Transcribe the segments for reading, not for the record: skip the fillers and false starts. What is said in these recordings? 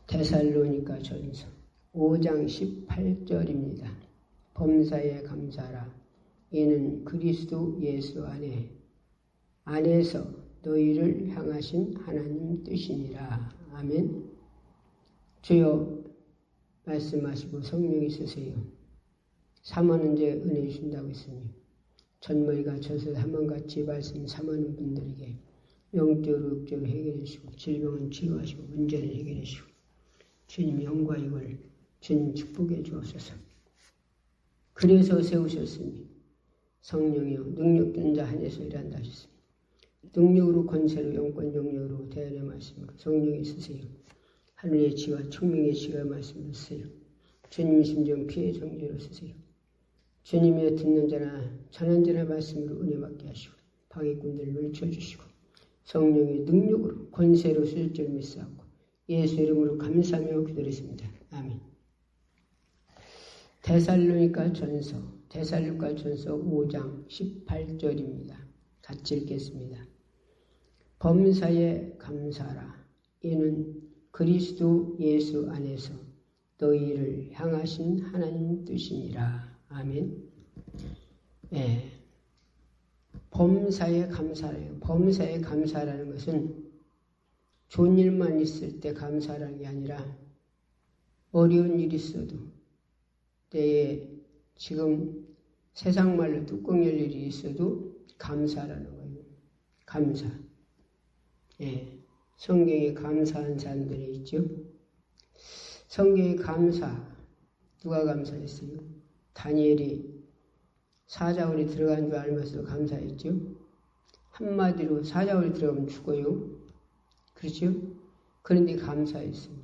데살로니가 전서 5장 18절입니다. 범사에 감사하라. 이는 그리스도 예수 안에서 너희를 향하신 하나님 뜻이니라. 아멘. 주여 말씀하시고 성령이 쓰세요. 삼하는 자 은혜 주신다고 했으니 전머리가 져서 사망같이 말씀 삼하는 분들에게 영적으로 육적으로 해결해 주시고 질병은 치유하시고 문제는 해결해 주시고 주님 영광을 주님 축복해 주옵소서. 그래서 세우셨으니 성령이여 능력된 자 안에서 일한다 하셨으니 능력으로 권세로 영권 영역으로 대안의 말씀으로 성령이 쓰세요. 하늘의 지와 청명의 지가 말씀을 쓰세요. 주님 심정 피해 정죄로 쓰세요. 주님의 듣는 자나 전한 자나 말씀으로 은혜 받게 하시고 방해꾼들을 물쳐주시고 성령의 능력으로 권세로 쓰실 줄 믿사옵고 예수 이름으로 감사하며 기도했습니다. 아멘. 데살로니가 전서 5장 18절입니다. 같이 읽겠습니다. 범사에 감사하라. 이는 그리스도 예수 안에서 너희를 향하신 하나님 뜻이니라. 아멘. 네. 범사에 감사해요. 범사에 감사라는 것은 좋은 일만 있을 때 감사라는 게 아니라 어려운 일이 있어도 때에 지금 세상 말로 뚜껑 열 일이 있어도 감사라는 거예요. 감사. 예. 성경에 감사한 사람들이 있죠. 성경에 감사. 누가 감사했어요? 다니엘이 사자굴에 들어간 줄 알면서 감사했죠. 한마디로 사자굴에 들어가면 죽어요. 그렇죠? 그런데 감사했어요.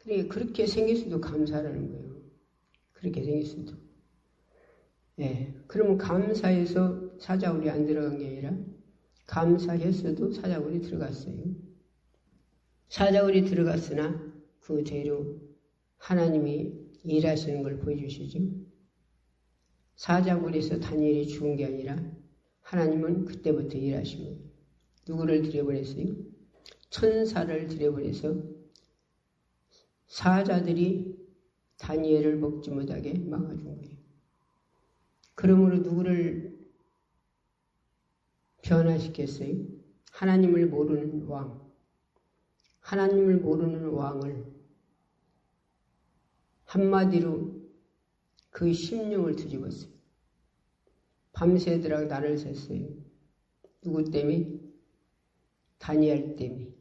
그러니까 그렇게 생겼어도 감사라는 거예요. 그렇게 생겼어도. 예. 그러면 감사해서 사자굴에 안 들어간 게 아니라 감사했어도 사자굴에 들어갔어요. 사자굴에 들어갔으나 그 죄로 하나님이 일하시는 걸 보여주시죠. 사자굴에서 다니엘이 죽은 게 아니라 하나님은 그때부터 일하신 거예요. 누구를 들여보냈어요? 천사를 들여보내서 사자들이 다니엘을 먹지 못하게 막아준 거예요. 그러므로 누구를 변화시켰어요? 하나님을 모르는 왕. 하나님을 모르는 왕을 한마디로 그 심령을 뒤집었어요. 밤새도록 날을 샜어요. 누구 때문에? 다니엘 때문에.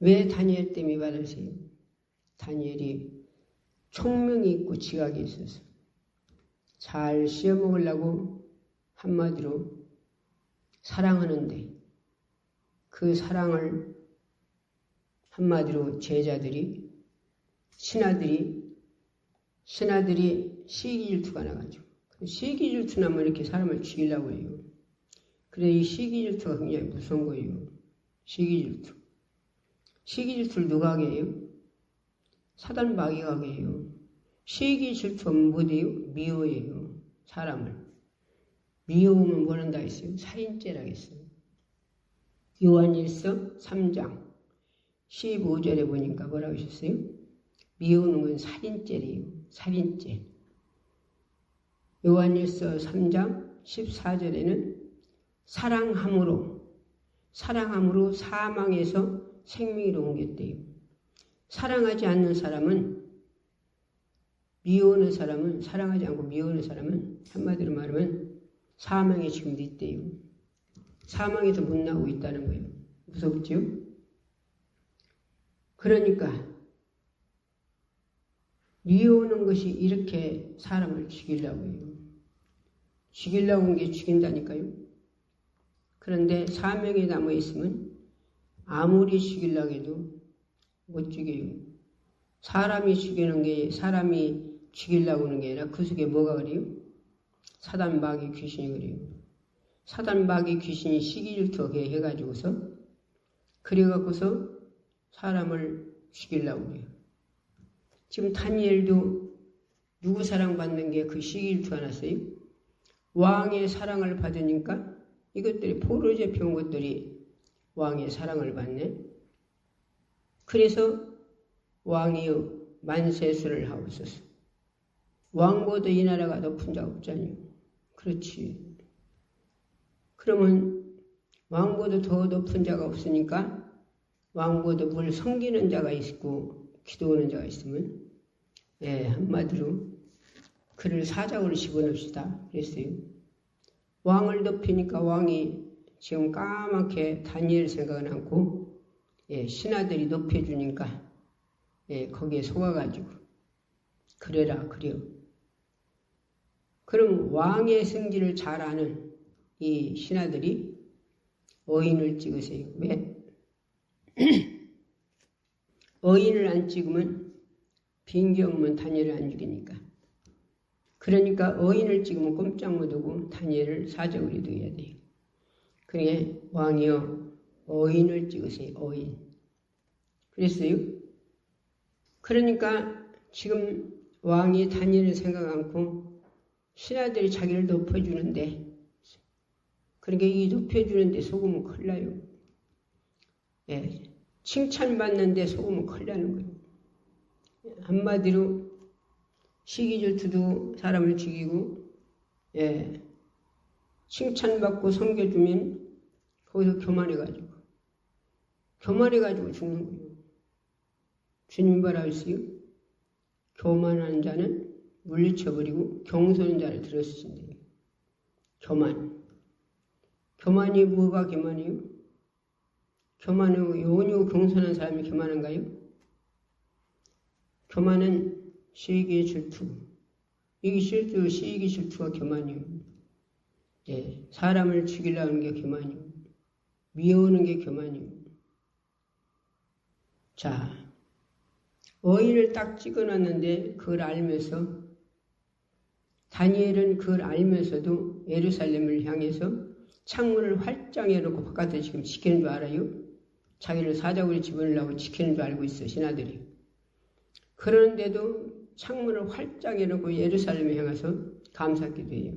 왜 다니엘 때문에 받으세요? 다니엘이 총명이 있고 지각이 있어서 잘 씌어먹으려고 한마디로 사랑하는데 그 사랑을 한마디로 제자들이 신하들이 시기질투가 나가지고 시기질투 나면 이렇게 사람을 죽이려고 해요. 그래서 이 시기질투가 굉장히 무서운 거예요. 시기질투를 누가 하게 해요? 사단 마귀가 하게 해요. 시기질투하면 뭐돼요? 미워해요. 사람을. 미워하면 뭐 한다 했어요? 살인죄라고 했어요. 요한일서 3장 15절에 보니까 뭐라고 하셨어요? 미우는 건 살인죄래요. 살인죄. 요한일서 3장 14절에는 사랑함으로 사망에서 생명으로 옮겼대요. 사랑하지 않는 사람은 사랑하지 않고 미워하는 사람은 한마디로 말하면 사망에 지금도 있대요. 사망에서 못 나오고 있다는 거예요. 무섭죠? 그러니까 미워하는 것이 이렇게 사람을 죽이려고 해요. 죽이려고 한 게 죽인다니까요. 그런데 사명에 남아 있으면 아무리 죽이려고 해도 못 죽여요. 사람이 죽이려고 하는 게 아니라 그 속에 뭐가 그래요? 사단 마귀 귀신이 그래요. 사단 마귀 귀신이 시기질투하게 해가지고서 그래갖고서 사람을 죽이려고 해요. 지금 다니엘도 누구 사랑받는 게 그 시기질투가 났어요? 왕의 사랑을 받으니까 이것들이 포로 잡혀온 것들이 왕의 사랑을 받네. 그래서 왕이여 만세수를 하옵소서. 왕보다 이 나라가 높은 자가 없잖니. 그렇지. 그러면 왕보다 더 높은 자가 없으니까 왕보다 뭘 섬기는 자가 있고 기도하는 자가 있으면 한마디로 그를 사자굴로 집어넣읍시다 그랬어요. 왕을 높이니까 왕이 지금 까맣게 다니엘 생각은 않고 신하들이 높여주니까 거기에 속아가지고 그래라 그래요. 그럼 왕의 승질을 잘 아는 이 신하들이 어인을 찍으세요. 왜? 어인을 안 찍으면 빈경하면 다니엘을 안 죽이니까. 그러니까 어인을 찍으면 꼼짝 못하고 다니엘을 사자굴에 둬야 돼요. 그러니까 왕이여 어인을 찍으세요. 어인. 그랬어요. 그러니까 지금 왕이 다니엘을 생각 않고 신하들이 자기를 높여주는데 그러니까 이 높여주는데 속으면 큰일 나요. 칭찬받는데 속으면 큰일 나는 거예요. 한마디로 시기질투도 사람을 죽이고 칭찬받고 섬겨주면 거기서 교만해가지고 죽는 거예요. 주님 뭐라 했어요? 교만한 자는 물리쳐버리고 경솔한 자를 들었으신대요. 교만이 뭐가 교만이요? 교만하고 요원이고 경솔한 사람이 교만한가요? 교만은 시기 질투. 이게 실제로 시기 질투가 교만이요. 사람을 죽이려는 게 교만이요. 미워하는 게 교만이요. 자, 어인을 딱 찍어놨는데 그걸 알면서 다니엘은 그걸 알면서도 예루살렘을 향해서 창문을 활짝 열어놓고 바깥에 지금 지키는 줄 알아요? 자기를 사자굴에 집어넣으려고 지키는 줄 알고 있어, 신하들이. 그런데도 창문을 활짝 열어놓고 예루살렘에 향해서 감사기도해요.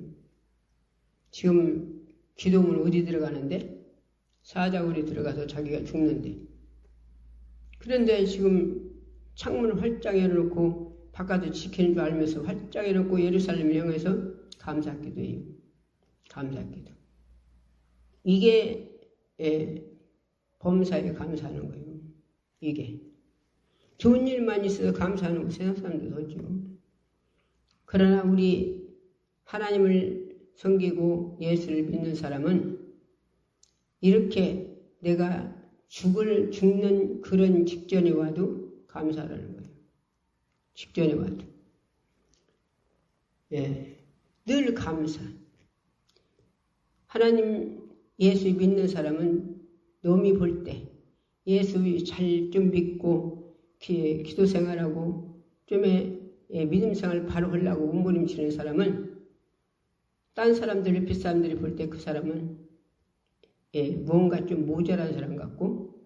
지금 기도문 어디 들어가는데? 사자굴에 들어가서 자기가 죽는데. 그런데 지금 창문을 활짝 열어놓고 바깥에 지키는 줄 알면서 활짝 열어놓고 예루살렘을 향해서 감사기도해요. 감사기도. 이게 범사에 감사하는 거예요. 이게. 좋은 일만 있어서 감사하는 거 세상 사람도 없죠. 그러나 우리 하나님을 섬기고 예수를 믿는 사람은 이렇게 내가 죽는 그런 직전에 와도 감사하라는 거예요. 직전에 와도. 늘 감사. 하나님 예수 믿는 사람은 놈이 볼 때 예수 잘 좀 믿고 기도 생활하고 좀에 믿음 생활 바로 하려고 몸부림치는 사람은 딴 사람들, 옆에 사람들이 볼 때 그 사람은 뭔가 좀 모자란 사람 같고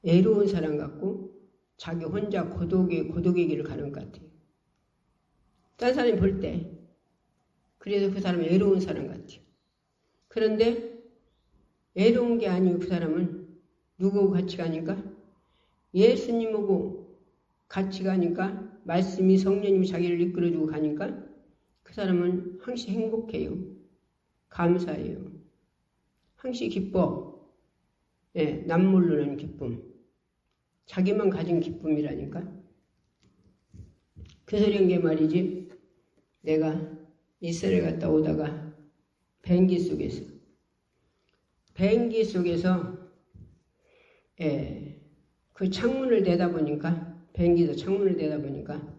애로운 사람 같고 자기 혼자 고독의 길을 가는 것 같아요. 딴 사람이 볼 때 그래서 그 사람은 애로운 사람 같아요. 그런데 애로운 게 아니고 그 사람은 누구하고 같이 가니까 예수님하고 같이 가니까 말씀이 성령님이 자기를 이끌어주고 가니까 그 사람은 항시 행복해요. 감사해요. 항시 기뻐. 남 모르는 기쁨. 자기만 가진 기쁨이라니까. 그 소리인 게 말이지. 내가 이스라엘 갔다 오다가 비행기 속에서 그 창문을 내다보니까 비행기에서 창문을 내다보니까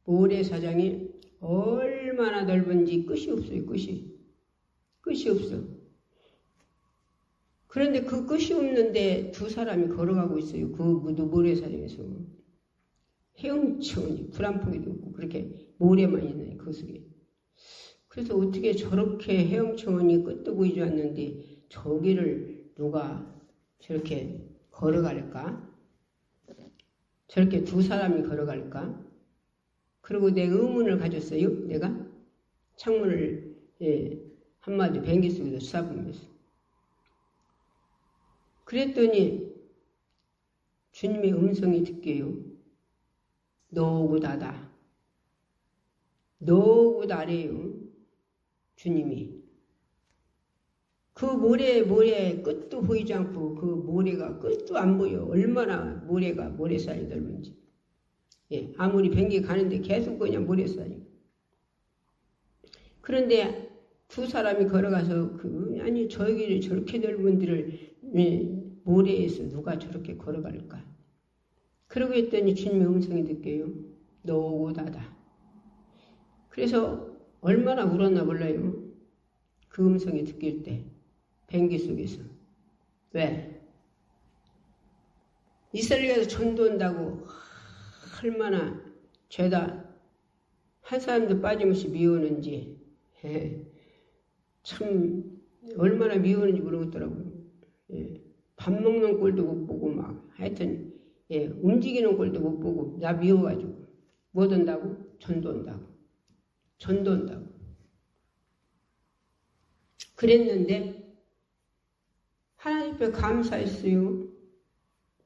모래사장이 얼마나 넓은지 끝이 없어요. 끝이 없어. 그런데 그 끝이 없는데 두 사람이 걸어가고 있어요. 그 모래사장에서. 헤엄쳐오니 불 한 포기도 없고 그렇게 모래만 있는 그 속에. 그래서 어떻게 저렇게 헤엄쳐오니 끝도 보이지 않는데 저기를 누가 저렇게 걸어갈까? 저렇게 두 사람이 걸어갈까? 그리고 내 의문을 가졌어요. 내가 창문을 한마디 비행기 속에서 쳐다보면서 그랬더니 주님의 음성이 듣게요. 노구다다. 노구다래요. 주님이. 그 모래 끝도 보이지 않고 그 모래가 끝도 안 보여. 얼마나 모래살이 넓은지. 예, 아무리 뱅기 가는데 계속 그냥 모래살이. 그런데 두 사람이 걸어가서 아니 저기를 저렇게 넓은 데를 모래에서 누가 저렇게 걸어갈까? 그러고 했더니 주님의 음성이 듣게요. 노고다다. 그래서 얼마나 울었나 몰라요. 그 음성이 듣길 때 뱅기 속에서. 왜? 이스라엘에서 전도한다고 얼마나 죄다 한 사람도 빠짐없이 미우는지 참 얼마나 미우는지 모르겠더라고요. 밥 먹는 꼴도 못 보고 막 하여튼 움직이는 꼴도 못 보고 나 미워가지고 뭐 한다고? 전도한다고. 그랬는데 하나님 앞에 감사했어요.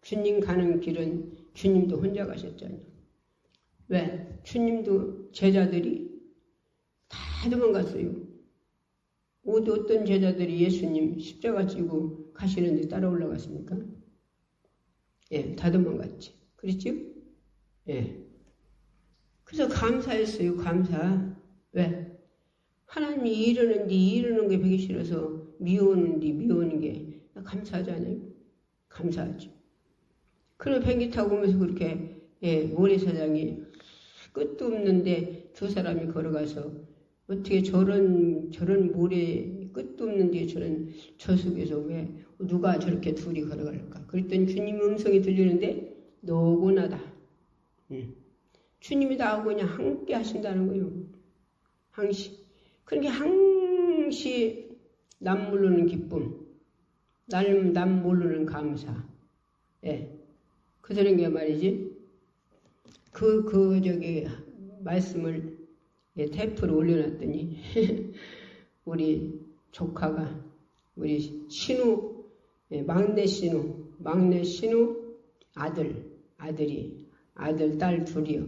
주님 가는 길은 주님도 혼자 가셨잖아요. 왜? 주님도 제자들이 다 도망갔어요. 어떤 제자들이 예수님 십자가 지고 가시는데 따라 올라갔습니까? 예, 다 도망갔지. 그렇죠? 예. 그래서 감사했어요. 감사. 왜? 하나님이 이러는 게 보기 싫어서 미우는 게 감사하잖아요. 감사하죠. 그리고 비행기 타고 오면서 그렇게 모래사장이 끝도 없는데 두 사람이 걸어가서 어떻게 저런 모래 끝도 없는데 저 속에서 왜 누가 저렇게 둘이 걸어갈까? 그랬더니 주님 음성이 들리는데 노고나다. 주님이 나하고 그냥 함께 하신다는 거예요. 항시. 그러니까 항시 남 모르는 기쁨, 남 모르는 감사. 예. 그러는 게 말이지. 저기 말씀을 테이프로 올려놨더니 우리 조카가 우리 신우 막내 신우 아들 딸 둘이요.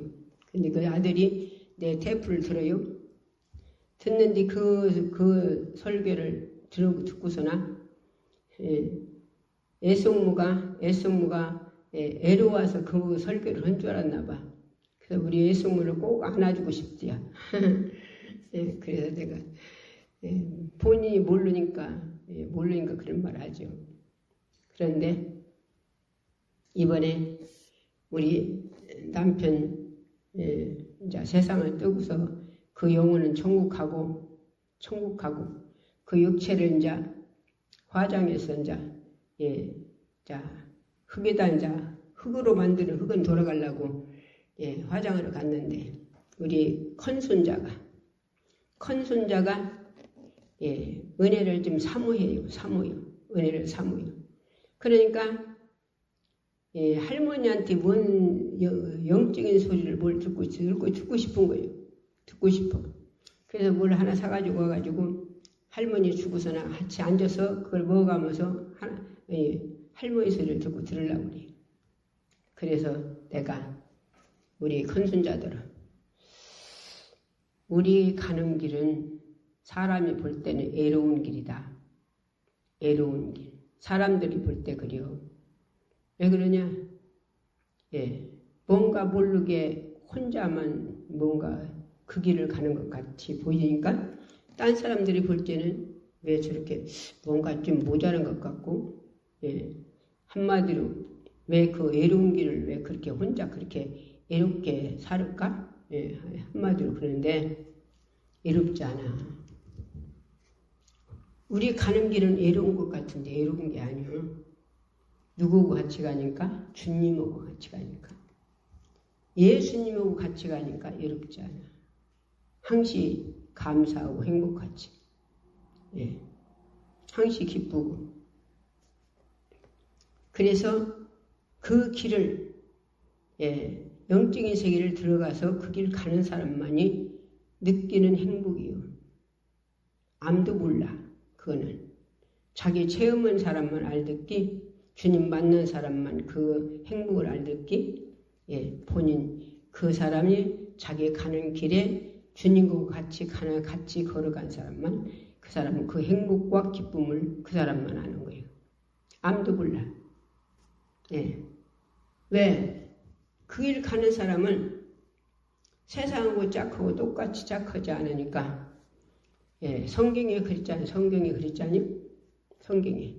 근데 그 아들이 내 테이프를 들어요. 듣는데 그 설교를 듣고서나 애송무가 애로워서 그 설교를 한 줄 알았나 봐. 그래서 우리 애송무를 꼭 안아주고 싶지야. 그래서 내가 본인이 모르니까 그런 말 하죠. 그런데 이번에 우리 남편 이제 세상을 뜨고서 그 영혼은 천국하고 그 육체를 이제 화장해서 흙에다 흙으로 만드는 흙은 돌아가려고 화장하러 갔는데 우리 큰손자가 은혜를 좀 사모해요. 은혜를 사모해요. 그러니까 할머니한테 뭔 영적인 소리를 뭘 듣고 싶은 거예요. 듣고 싶어. 그래서 뭘 하나 사가지고 와가지고 할머니 주고서나 같이 앉아서 그걸 먹어가면서 할머니 소리를 듣고 들으려고 그래. 그래서 내가 우리 큰손자들은 우리 가는 길은 사람이 볼 때는 애로운 길이다. 애로운 길. 사람들이 볼 때 그래요. 왜 그러냐? 뭔가 모르게 혼자만 뭔가 그 길을 가는 것 같이 보이니까 딴 사람들이 볼 때는 왜 저렇게 뭔가 좀 모자란 것 같고 한마디로 왜 그 애로운 길을 왜 그렇게 혼자 그렇게 애롭게 살을까? 한마디로 그러는데 애롭지 않아. 우리 가는 길은 애로운 것 같은데 애로운 게 아니야. 누구하고 같이 가니까? 주님하고 같이 가니까. 예수님하고 같이 가니까 애롭지 않아. 항시 감사하고 행복하지. 항시 기쁘고. 그래서 그 길을 영적인 세계를 들어가서 그 길 가는 사람만이 느끼는 행복이요. 아무도 몰라. 그거는 자기 체험한 사람만 알듣기 주님 만난 사람만 그 행복을 알듣기, 본인 그 사람이 자기 가는 길에 주님과 같이 걸어간 사람만, 그 사람은 그 행복과 기쁨을 그 사람만 아는 거예요. 아무도 몰라. 왜? 그 길 가는 사람은 세상하고 짝하고 똑같이 짝하지 않으니까. 성경에 그랬잖아요. 성경에.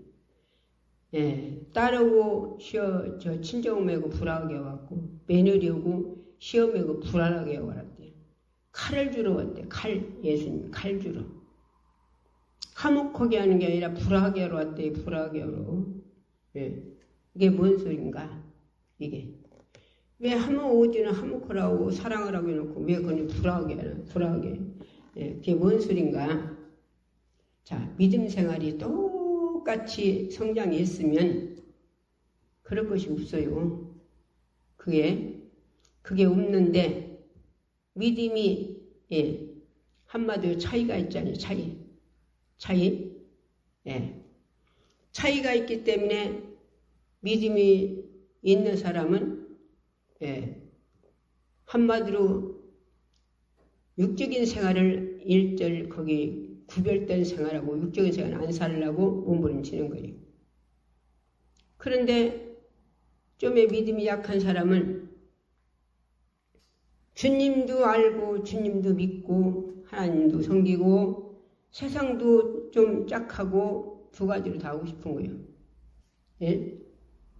딸하고 저 친정매고 불하게 왔고, 며느리하고 시어매고 불안하게 왔대. 칼을 주러 왔대. 예수님 칼 주러. 화목하게 하는 게 아니라 불하게 하러 왔대. 불하게 하러. 이게 뭔 소린가? 이게. 왜 화목오지는 화목하라고 사랑하라고 해놓고 왜 그걸 불하게 하나? 불하게. 그게 뭔 소린가? 자, 믿음 생활이 똑같이 성장했으면 그럴 것이 없어요. 그게 없는데 믿음이 한마디로 차이가 있잖아요. 차이가 있기 때문에 믿음이 있는 사람은 한마디로 육적인 생활을 일절 거기 구별된 생활하고 육적인 생활 안 살려고 몸부림치는 거예요. 그런데 좀의 믿음이 약한 사람은 주님도 알고 주님도 믿고 하나님도 섬기고 세상도 좀 짝하고 두 가지로 다 하고 싶은 거예요.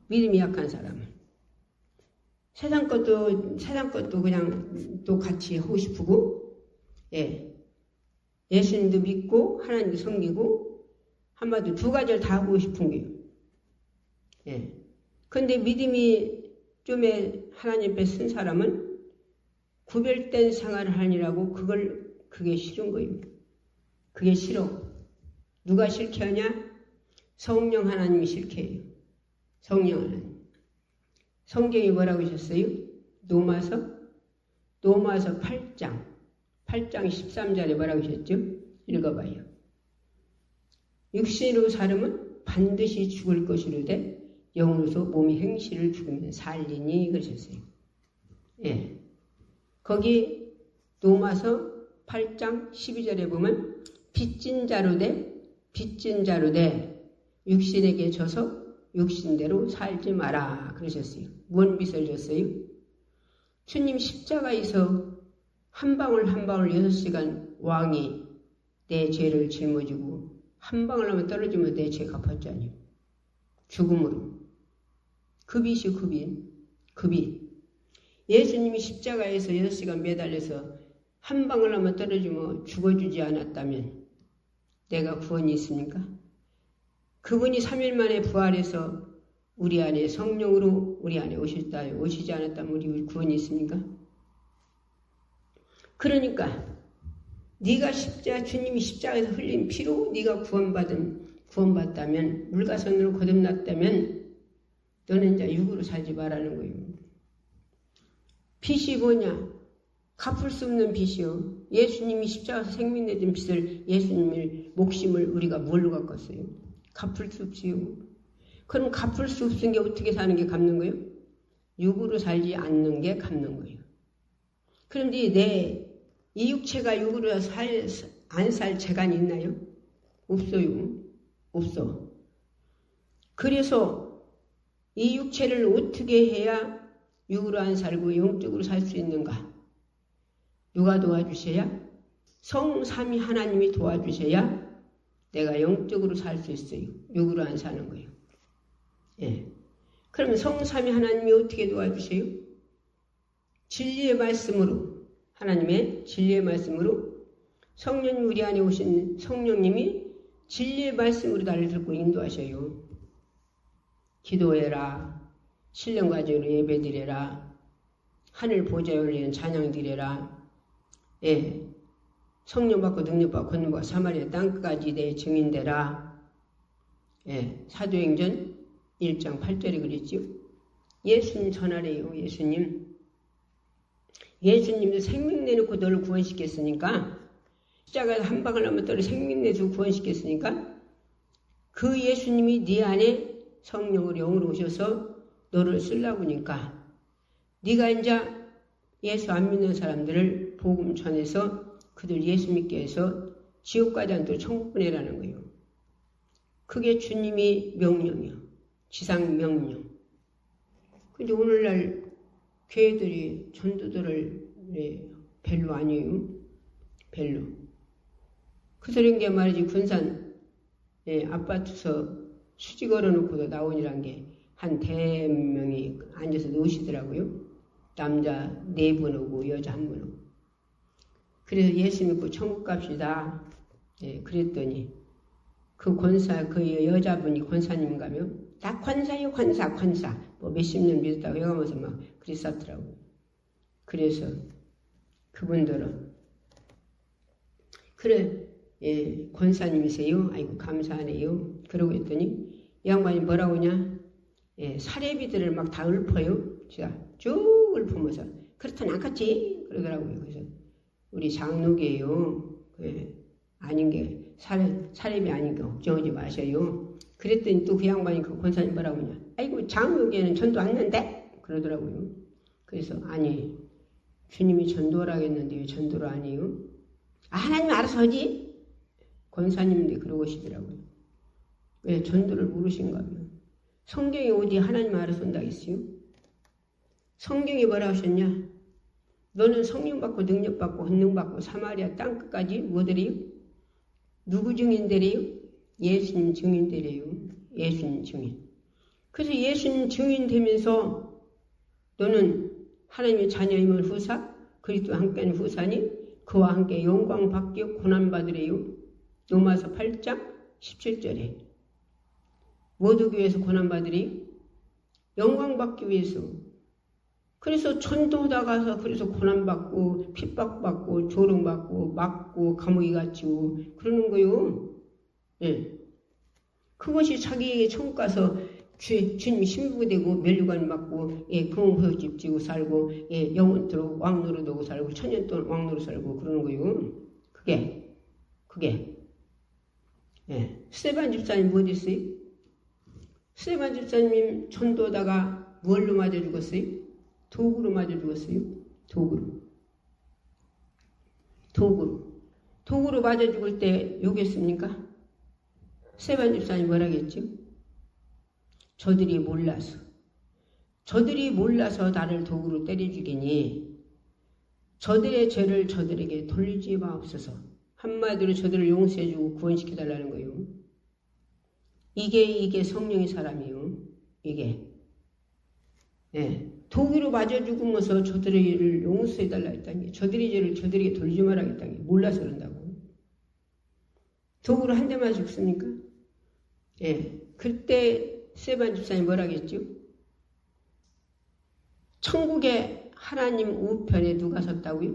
믿음이 약한 사람은 세상 것도 그냥 또 같이 하고 싶고 예수님도 믿고 하나님도 섬기고 한마디로 두 가지를 다 하고 싶은 거예요. 그런데 믿음이 좀에 하나님 앞에 쓴 사람은 구별된 생활을 하느라고 그게 싫은 거예요. 그게 싫어. 누가 싫게 하냐? 성령 하나님이 싫게 해요. 성령 하나님. 성경이 뭐라고 하셨어요? 로마서 8장 13절에 뭐라고 하셨죠? 읽어봐요. 육신으로 살으면 반드시 죽을 것이로되 영으로서 몸의 행실을 죽으면 살리니 그러셨어요. 거기 로마서 8장 12절에 보면 빚진 자로 돼 육신에게 져서 육신대로 살지 마라 그러셨어요. 뭔 빚을 졌어요? 주님 십자가에서 한 방울 6시간 왕이 내 죄를 짊어지고 한 방울 하면 떨어지면 내 죄 갚았잖아요. 죽음으로. 그 빚. 예수님이 십자가에서 6시간 매달려서 한 방울 하면 떨어지면 죽어주지 않았다면 내가 구원이 있습니까? 그분이 3일 만에 부활해서 우리 안에 성령으로 우리 안에 오시지 않았다면 우리 구원이 있습니까? 그러니까 네가 주님이 십자가에서 흘린 피로 네가 구원받다면 물가선으로 거듭났다면 너는 이제 육으로 살지 말라는 거예요. 빚이 뭐냐? 갚을 수 없는 빚이요. 예수님이 십자가에서 생명 내준 빚을 예수님의 목심을 우리가 뭘로 갚았어요? 갚을 수 없지요. 그럼 갚을 수 없은 게 어떻게 사는 게 갚는 거예요? 육으로 살지 않는 게 갚는 거예요. 그런데 이 육체가 육으로 안 살 재간이 있나요? 없어요. 없어. 그래서 이 육체를 어떻게 해야 육으로 안 살고 영적으로 살 수 있는가? 누가 도와주셔야? 성삼위 하나님이 도와주셔야 내가 영적으로 살 수 있어요. 육으로 안 사는 거예요. 그러면 성삼위 하나님이 어떻게 도와주세요? 진리의 말씀으로, 하나님의 진리의 말씀으로 성령님 우리 안에 오신 성령님이 진리의 말씀으로 나를 듣고 인도하셔요. 기도해라. 신령과 제로 예배드려라. 하늘 보좌에 올리는 찬양 드려라. 성령 받고 능력 받고 건너가 사마리아 땅끝까지 내 증인되라. 사도행전 1장 8절에 그랬죠. 예수님 전하래요. 예수님도 생명 내놓고 너를 구원시켰으니까 십자가에서 한 방울 하면 너를 생명 내주고 구원시켰으니까 그 예수님이 네 안에 성령으로 영으로 오셔서 너를 쓰려고 하니까 네가 이제 예수 안 믿는 사람들을 복음 전해서 그들 예수 믿게 해서 지옥 가지 않도록 천국 보내라는 거예요. 그게 주님이 명령이요. 지상 명령. 근데 오늘날 교회들이 전도들을 별로 아니에요. 별로. 그런 게 말이지 군산 아파트에서 수지 걸어놓고도 나오니란 게 한 대명이 앉아서 노시더라고요. 남자 4분 오고 여자 1분 오고. 그래서 예수 믿고 천국 갑시다. 그랬더니 그 권사, 그 여자분이 권사님인가며 다 권사요 권사 뭐 몇십 년 믿었다고 해가면서 막 그랬었더라고요. 그래서 그분들은 그래 권사님이세요? 아이고 감사하네요. 그러고 했더니 이 양반이 뭐라고 하냐? 사례비들을 막 다 읊어요. 제가 쭉 읊으면서 그렇다면 안 갔지? 그러더라고요. 그래서 우리 장로교예요. 아닌 게 사례비 아닌 게 걱정하지 마셔요. 그랬더니 또 그 양반이 그 권사님 뭐라고 하냐? 아이고 장로교에는 전도 왔는데? 그러더라고요. 그래서 아니 주님이 전도하라고 했는데 왜 전도를 안 해요? 하나님 알아서 하지? 권사님인데 그러고 계시더라고요. 왜 전도를 모르신가 봐요. 성경에 오지 하나님 알아서 한다고 했어요. 성경이 뭐라 하셨냐? 너는 성령 받고 능력 받고 권능 받고 사마리아 땅끝까지 뭐들이요? 누구 증인들이요? 예수님 증인들이에요. 예수님 증인. 그래서 예수님 증인 되면서 너는 하나님의 자녀임을 후사 그리스도와 함께하는 후사니 그와 함께 영광 받기요 고난 받으래요. 로마서 8장 17절에 모두 교회에서 고난 받으리 영광 받기 위해서. 그래서 전도하다 가서 그래서 고난 받고 핍박받고 조롱받고 맞고 감옥에 갇히고 그러는 거요. 그것이 자기에게 천국 가서 주님 신부가 되고 면류관 받고 금호집 지고 살고 영원토록 왕노릇 하고 살고 천년 동안 왕노릇 살고 그러는 거요. 그게 스데반 집사님 뭐 됐어요? 스데반 집사님 전도하다가 뭘로 맞아 죽었어요? 도구로 맞아 죽었어요. 도구로 맞아 죽을 때 욕했습니까? 스데반 집사님 뭐라겠죠? 저들이 몰라서 나를 도구로 때려 죽이니 저들의 죄를 저들에게 돌리지 마옵소서. 한마디로 저들을 용서해주고 구원시켜달라는 거예요. 이게 성령의 사람이에요. 이게 도구로 맞아 죽으면서 저들의 죄를 용서해달라 했다는 게 저들의 죄를 저들에게 돌리지 말아야겠다는 게 몰라서 그런다고. 도구로 한 대만 죽습니까? 그때 스데반 집사님 뭐라겠죠? 천국에 하나님 우편에 누가 섰다고요?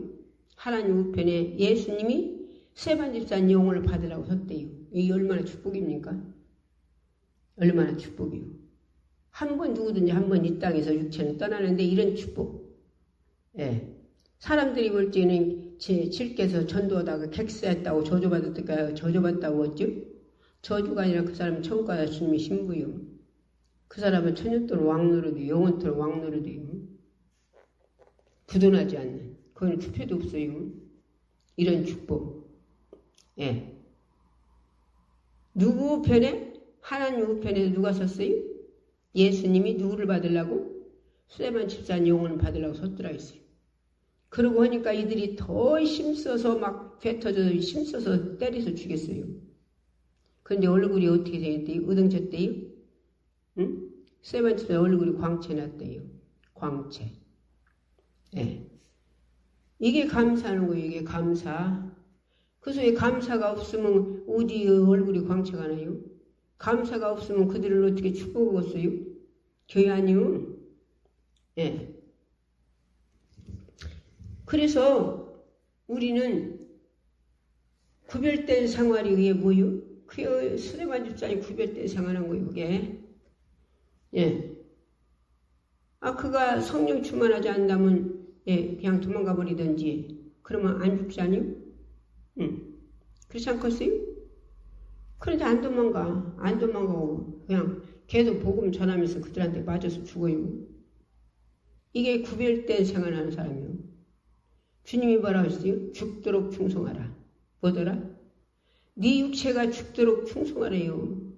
하나님 우편에 예수님이 스데반 집사님 영혼을 받으라고 섰대요. 이게 얼마나 축복입니까? 얼마나 축복이요. 한 번 누구든지 한 번 이 땅에서 육체는 떠나는데 이런 축복. 사람들이 볼 때는 제 칠께서 전도하다가 객사했다고 저주받았다고 했죠? 저주가 아니라 그 사람은 천국 가서 주님이 신부요. 그 사람은 천년 동안 왕노릇이요. 영원토록 왕노릇이요. 부도나지 않는. 그건 투표도 없어요. 이런 축복. 누구 우편에? 하나님 우편에 누가 섰어요? 예수님이 누구를 받으려고? 스데반 집사님 영혼을 받으려고 섰더라 했어요. 그러고 하니까 이들이 더 힘써서 막 뱉어져서 힘써서 때려서 죽였어요. 그런데 얼굴이 어떻게 되었대요? 의등쳤대요? 응? 스데반 집사님 얼굴이 광채 났대요. 광채. 이게 감사하는 거예요. 이게 감사. 그래서 왜 감사가 없으면 어디 얼굴이 광채가 나요? 감사가 없으면 그들을 어떻게 축복하겠어요? 교회 아니요? 그래서 우리는 구별된 생활이 이게 뭐요? 그 스데반 집사님 구별된 생활한 거예요. 그게. 그가 성령 충만하지 않다면 그냥 도망가 버리든지 그러면 안 죽지 않요? 그렇지 않겠어요? 그런데 안 도망가. 안 도망가고 그냥 계속 복음 전하면서 그들한테 맞아서 죽어요. 이게 구별된 생활하는 사람이요. 주님이 뭐라고 했어요? 죽도록 충성하라. 뭐더라? 네 육체가 죽도록 충성하래요.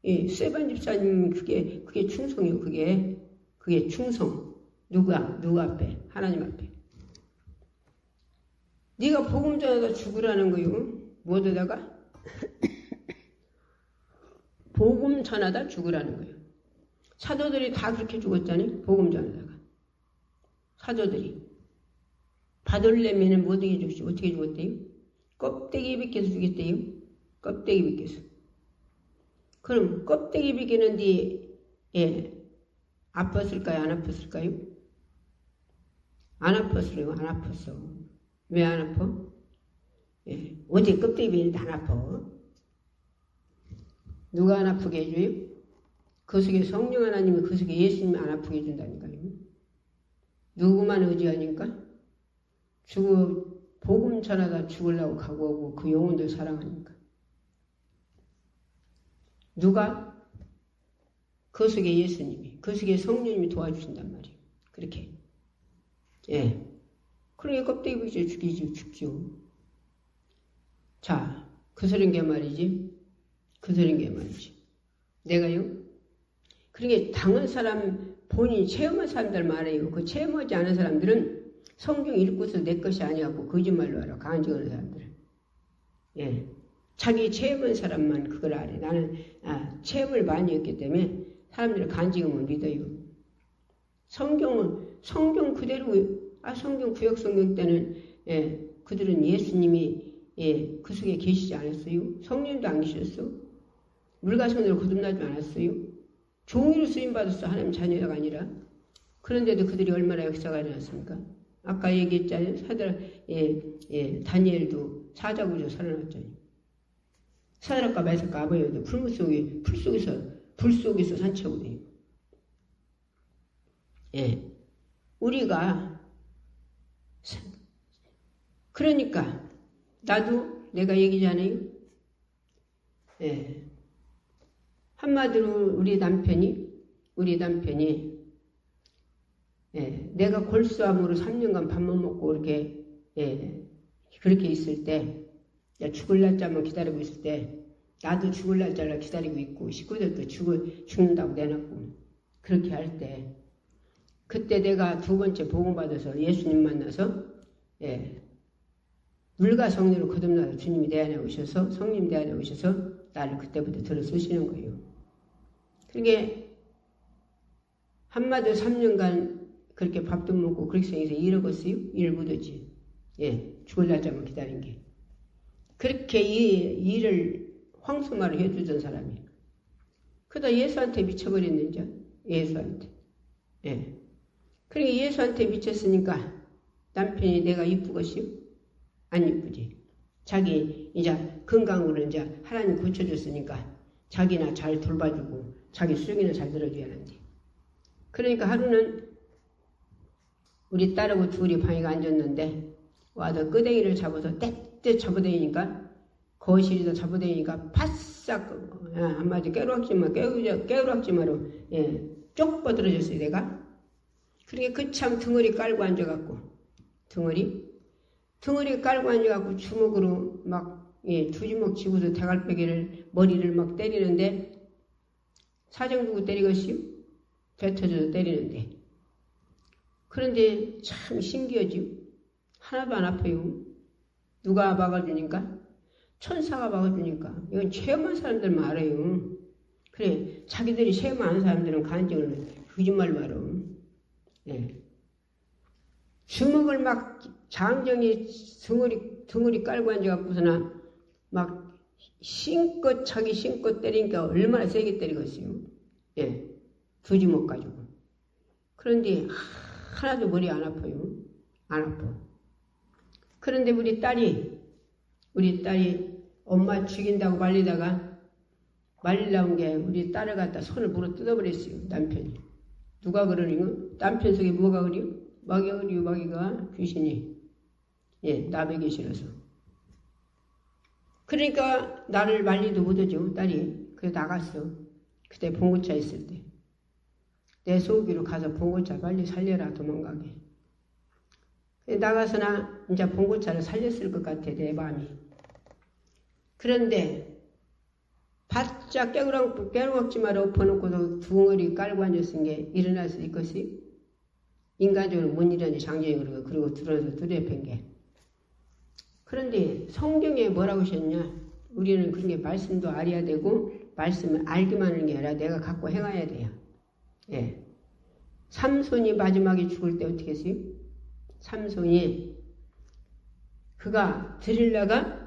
예, 세반 집사님 그게 충성이요. 그게 충성. 누구 앞에? 하나님 앞에. 네가 복음 전하다 죽으라는 거요. 뭐하다가? 복음 전하다 죽으라는 거예요. 사도들이 다 그렇게 죽었잖아요. 복음 전하다가. 사도들이. 바돌레미는 어떻게 죽었대요? 껍데기 벗겨서 죽였대요. 껍데기 벗겨서. 그럼 껍데기 벗기는 뒤에 아팠을까요? 안 아팠을까요? 안 아팠어요. 안 아팠어. 왜 안 아파? 예. 어디 껍데기 벗기는데 안 아파? 누가 안 아프게 해줘요? 그 속에 성령 하나님이 그 속에 예수님이 안 아프게 해준다니까요. 누구만 의지하니까? 복음 전하다 죽으려고 각오하고 그 영혼들 사랑하니까. 누가? 그 속에 예수님이, 그 속에 성령님이 도와주신단 말이에요. 그렇게. 예. 그러니까 껍데기 벗겨 죽죠. 자, 그 소린 게 말이지. 내가요? 그러니까 당한 사람, 본인이 체험한 사람들 말해요. 그 체험하지 않은 사람들은 성경 읽고서 내 것이 아니었고 거짓말로 알아. 간증하는 사람들은. 예. 자기 체험한 사람만 그걸 알아. 나는 체험을 많이 했기 때문에 사람들의 간증을 믿어요. 성경 그대로 성경 구약 성경 때는 그들은 예수님이 그 속에 계시지 않았어요. 성령도 안 계셨어. 물과 손으로 거듭나지 않았어요. 종이로 쓰임받았어. 하나님 자녀가 아니라. 그런데도 그들이 얼마나 역사가 일어났습니까? 아까 얘기했잖아요. 다니엘도 사자구조 살아났잖아요. 사드락과 메삭과 아베냐고도 불 속에서 산책하고 다니고. 예. 우리가 그러니까 나도 내가 얘기잖아요. 예. 한마디로 우리 남편이 내가 골수암으로 3년간 밥 못 먹고 그렇게 있을 때 죽을 날짜만 기다리고 있을 때 나도 죽을 날짜를 기다리고 있고 식구들도 죽는다고 내놨고 그렇게 할 때 그때 내가 두 번째 복음받아서 예수님 만나서 물과 성령으로 거듭나서 주님이 내 안에 오셔서 성님 내 안에 오셔서 나를 그때부터 들어 쓰시는 거예요. 그러게 한마디로 3년간 그렇게 밥도 먹고 그렇게 생겨서 이러겠어요? 일 못하지. 죽을 날짜만 기다린 게. 그렇게 이 일을 황소말을 해주던 사람이에요. 그러다 예수한테 미쳐버렸는지 예수한테. 그러니까 예수한테 미쳤으니까 남편이 내가 이쁘겠어요? 안 이쁘지. 자기 이제 건강으로 이제 하나님 고쳐줬으니까 자기나 잘 돌봐주고 자기 수족이나 잘 들어줘야 하는데. 그러니까 하루는 우리 딸하고 둘이 방에 앉았는데 와서 끄댕이를 잡아서 떼떼 잡아다니니까 거실에다 잡아다니니까 바싹 한마디 깨우락지마로 쪽 뻗어졌어요 내가. 그러니까 그 참 덩어리 깔고 앉아갖고 덩어리 깔고 앉아갖고 주먹으로 막 두 주먹 쥐고서 대갈배기를 머리를 막 때리는데 사정두고 때리겠시요? 배 터져서 때리는데. 그런데 참 신기하죠. 하나도 안 아파요. 누가 막아주니까? 천사가 막아주니까. 이건 체험한 사람들만 알아요. 그래, 자기들이 체험하는 사람들은 간증을 거짓말로 알아. 주먹을 막 장정이 덩어리 깔고 앉아갖고서나 막 자기 신껏 때리니까 얼마나 세게 때리겠어요. 두 주먹 가지고. 그런데 하나도 머리 안 아파요. 안 아파. 그런데 우리 딸이 엄마 죽인다고 말리려온 게 우리 딸을 갖다 손을 물어 뜯어버렸어요. 남편이. 누가 그러니? 남편 속에 뭐가 그리요? 마귀가 귀신이 나에게 싫어서. 그러니까 나를 말리도 못하죠, 딸이. 그래서 나갔어. 그때 봉고차 있을 때. 내 소기로 가서 봉고차 빨리 살려라, 도망가게. 나가서나 이제 봉고차를 살렸을 것 같아, 내 마음이. 그런데 바짝 깨우락지 말아 엎어놓고도 둥어리 깔고 앉았은 게 일어날 수 있겠지? 인간적으로 못 일어나니 장정이 그리고 들어서 두려팬 게. 그런데 성경에 뭐라고 하셨냐? 우리는 그런 게 말씀도 알아야 되고 말씀을 알기만 하는 게 아니라 내가 갖고 행해야 돼요. 예. 삼손이 마지막에 죽을 때 어떻게 했어요? 삼손이 그가 드릴라가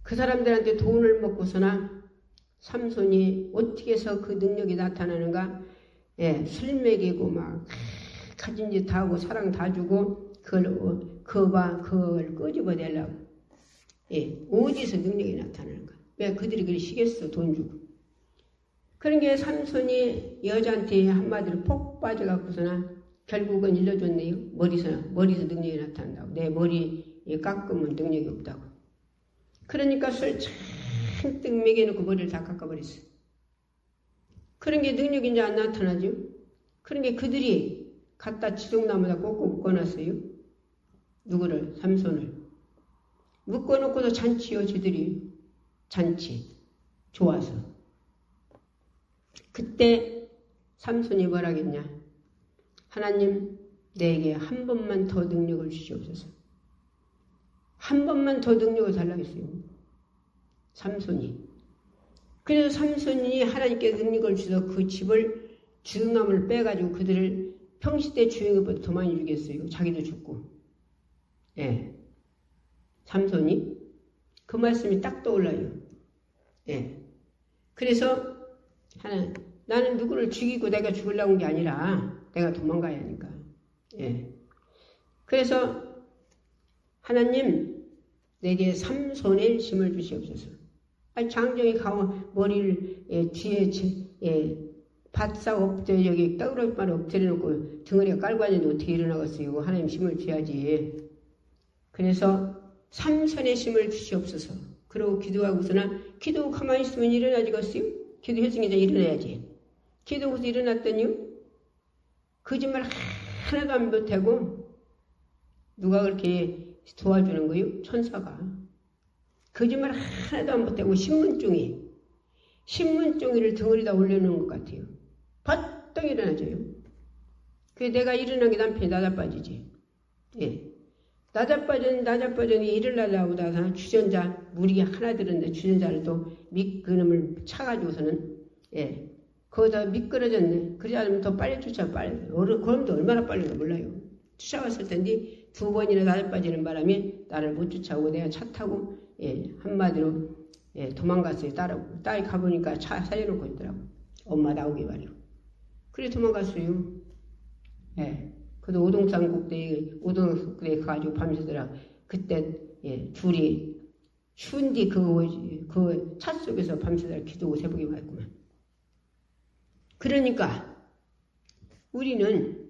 그 사람들한테 돈을 먹고서나 삼손이 어떻게 해서 그 능력이 나타나는가? 예, 술 먹이고 막 가진 짓 다 하고 사랑 다 주고 그걸 끄집어내려고. 예, 어디서 능력이 나타나는가? 왜 그들이 그리 시겠어, 돈 주고. 그런 게 삼손이 여자한테 한마디로 폭 빠져갖고서나 결국은 일러줬네요. 머리에서 능력이 나타난다고. 내 머리 깎으면 능력이 없다고. 그러니까 술 잔뜩 먹여놓고 머리를 다 깎아버렸어. 그런 게 능력이 이제 안 나타나죠. 그런 게 그들이 갖다 지동나무에다 꼭꼭 묶어놨어요. 누구를? 삼손을. 묶어놓고도 잔치요, 지들이. 잔치. 좋아서. 그때 삼손이 뭐라겠냐? 하나님, 내게 한 번만 더 능력을 주시옵소서. 한 번만 더 능력을 달라고 했어요. 삼손이. 그래서 삼손이 하나님께 능력을 주셔서 그 집을 주둥나무를 빼가지고 그들을 평시때 주행해보다 더 많이 주겠어요. 자기도 죽고. 예. 삼손이. 그 말씀이 딱 떠올라요. 예. 그래서 나는 누구를 죽이고 내가 죽으려고 한 게 아니라 내가 도망가야 하니까. 예. 그래서 하나님 내게 삼손의 힘을 주시옵소서. 장정이 가면 머리를 뒤에 바싹 엎드려 여기 떠그럭만 엎드려 놓고 등어리가 깔고 앉았는데 어떻게 일어나겠어요? 하나님 힘을 줘야지. 그래서 삼손의 힘을 주시옵소서. 그러고 기도하고서는 기도 가만히 있으면 일어나지겠어요? 기도했으니 이제 일어나야지. 기도하고서 일어났더니 거짓말 하나도 안 못하고 누가 그렇게 도와주는 거예요? 천사가. 거짓말 하나도 안 못하고 신문종이를 등어리다 올려놓은 것 같아요. 버떡 일어나져요. 그래서 내가 일어난 게 남편이 낮아빠지지. 예. 낮아빠졌니 일어나려고 하다가 주전자, 물이 하나 들었는데 주전자를 또 그놈을 차가지고서는, 예. 거기다 미끄러졌네. 그러지 않으면 더 빨리 그럼도 얼마나 빨리인가 몰라요. 쫓아갔을 텐데 두 번이나 낮아빠지는 바람에 나를 못 쫓아오고 내가 차 타고, 예. 한마디로, 예. 도망갔어요. 딸이 가보니까 차 살려놓고 있더라고. 엄마 나오기 바래요. 그래 도망갔어요. 예. 그래도 오동산국대에 가가지고 밤새더라. 그때, 예, 둘이 추운디 그 차 속에서 밤새더라 기도하고 새벽에 왔구만. 그러니까 우리는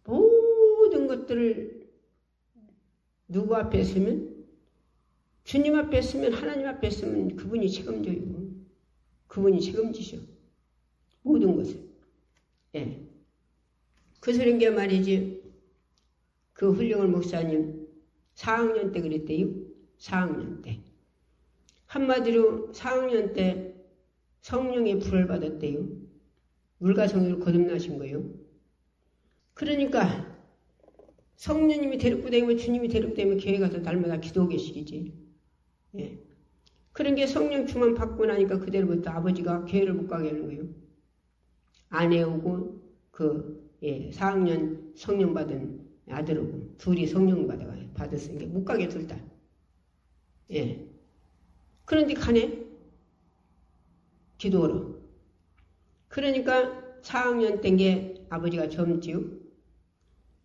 모든 것들을 누구 앞에 서면, 주님 앞에 서면, 하나님 앞에 서면 그분이 책임져요. 그분이 책임지셔. 모든 것을. 예. 그 소린 게 말이지. 그 훌륭한 목사님 4학년 때 그랬대요. 4학년 때. 한마디로 4학년 때 성령의 불을 받았대요. 물과 성령을 거듭나신 거예요. 그러니까 성령님이 데리고 다니면 주님이 데리고 다니면 교회 가서 날마다 기도하고 계시지. 예. 그런 게 성령 충만 받고 나니까 그대로부터 아버지가 교회를 못 가게 하는 거예요. 아내 오고 4학년 성령 받은 아들하고 둘이 성령 받았으니까 못 가게 둘 다. 예. 그런데 가네. 기도하러. 그러니까 4학년 땐 게 아버지가 젊지요.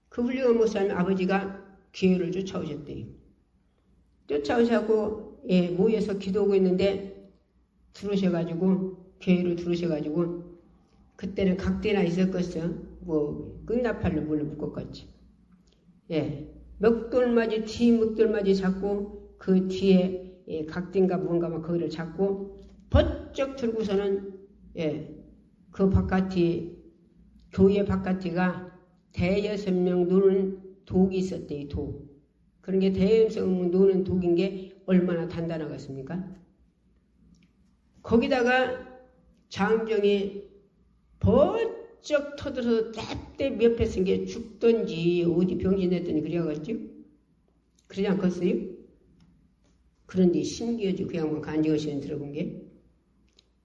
그 훌륭한 목사님 아버지가 교회를 쫓아오셨대요. 쫓아오셔고 모여서 기도하고 있는데 교회로 들어오셔가지고 그때는 각대나 있었겠어. 끝나팔로 물로 묶었겠지. 예. 먹돌맞이 뒤 먹돌맞이 잡고 그 뒤에 각딘가 뭔가 막 거기를 잡고 번쩍 들고서는 그 바깥이 교회 바깥이가 대여섯 명 노는 독이 있었대. 이 독. 그런 게 대여섯 명 노는 독인 게 얼마나 단단하겠습니까? 거기다가 장정이 번쩍 터들어서 떼떼 옆에 쓴 게 죽던지 어디 병신했더니 그래야겠죠? 그러지 않겠어요? 그런데 신기하죠. 그 양반 간지거시는 들어본 게.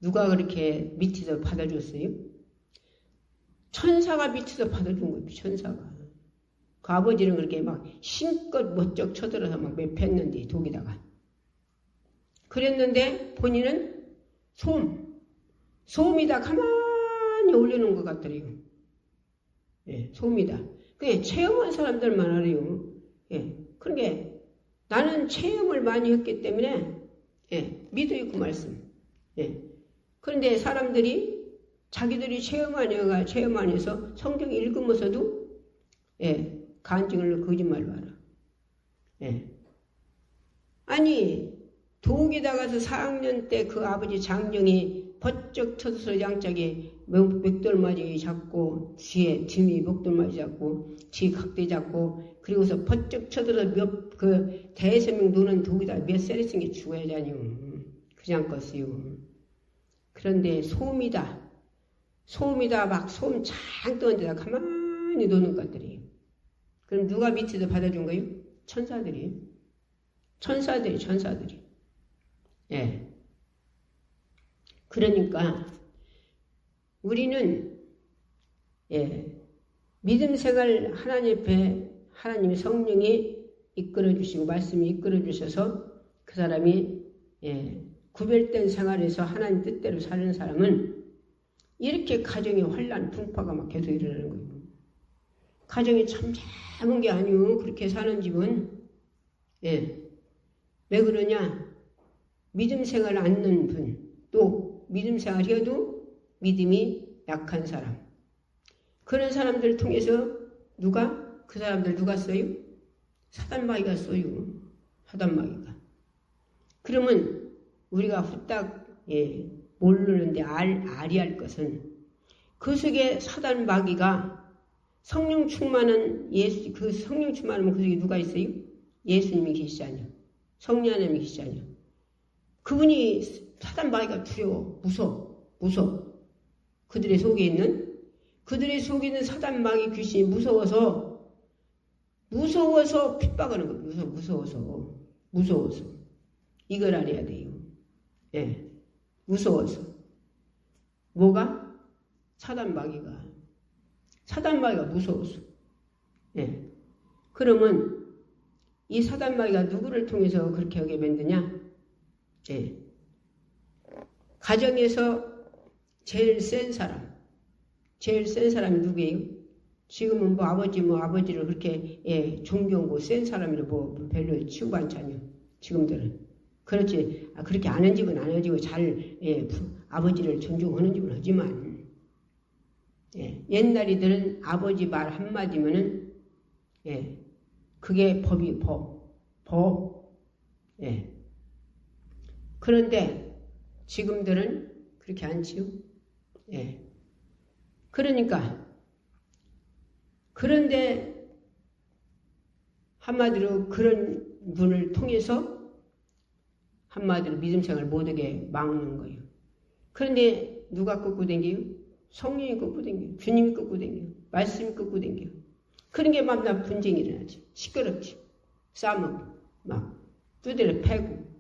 누가 그렇게 밑에서 받아줬어요? 천사가 밑에서 받아준 거예요. 천사가. 그 아버지는 그렇게 막 힘껏 멋쩍 쳐들어서 막 맵혔는데 독에다가. 그랬는데 본인은 소음이다 가만히 올려놓은 것 같더래요. 소음이다. 그게 체험한 사람들만 알아요. 그러니까 나는 체험을 많이 했기 때문에 믿어요 그 말씀. 그런데 사람들이 자기들이 체험 안 해서 성경 읽으면서도 간증을 거짓말로 알아. 아니 독에다 가서 4학년 때 그 아버지 장정이 번쩍 터서 양짝에 멱돌맞이 잡고 뒤에 뒤미 멱돌맞이 잡고 뒤 각대 잡고 그리고서 번쩍 쳐들어 그 대여섯 노는 독에다 몇 세를 쓴 게 죽어야잖요. 그지 않겠어요. 그런데 소음이다 막 소음 창 떠는 데다 가만히 노는 것들이. 그럼 누가 밑에서 받아준 거예요? 천사들이. 그러니까 우리는 믿음 생활 하나님 앞에 하나님 성령이 이끌어 주시고 말씀이 이끌어 주셔서 그 사람이 구별된 생활에서 하나님 뜻대로 사는 사람은 이렇게 가정의 환란 풍파가 막 계속 일어나는 거예요. 가정이 참 작은 게 아니요. 그렇게 사는 집은 왜 그러냐? 믿음 생활 않는 분, 또 믿음 생활 해도 믿음이 약한 사람. 그런 사람들 통해서 그 사람들 누가 써요? 사단마귀가 써요. 사단마귀가. 그러면 우리가 후딱 모르는데 알이할 것은 그 속에 사단마귀가 성령 충만한 그 성령 충만하면 그 속에 누가 있어요? 예수님이 계시잖아요. 성령 하나님이 계시잖아요. 그분이 사단마귀가 두려워, 무서워. 그들의 속에 있는 사단마귀 귀신이 무서워서 핍박하는 거예요. 무서워서. 이걸 알아야 돼요. 무서워서. 뭐가? 사단마귀가 무서워서. 그러면 이 사단마귀가 누구를 통해서 그렇게 하게 만드냐? 가정에서 제일 센 사람이 누구예요? 지금은 아버지를 그렇게 존경하고 센 사람이라 별로 취급 안 차요. 지금들은. 그렇지. 그렇게 아는 집은 안 해지고 잘 아버지를 존중하는 집은 하지만 옛날이들은 아버지 말 한마디면은 그게 법. 그런데 지금들은 그렇게 않지요. 그런데 한마디로 그런 분을 통해서 한마디로 믿음 생활 못하게 막는 거예요. 그런데 누가 끄고 댕겨요? 성령이 끄고 댕겨요. 주님이 끄고 댕겨요. 말씀이 끄고 댕겨요. 그런 게 막 분쟁이 일어나죠. 시끄럽지. 싸움하고 막 두드려 패고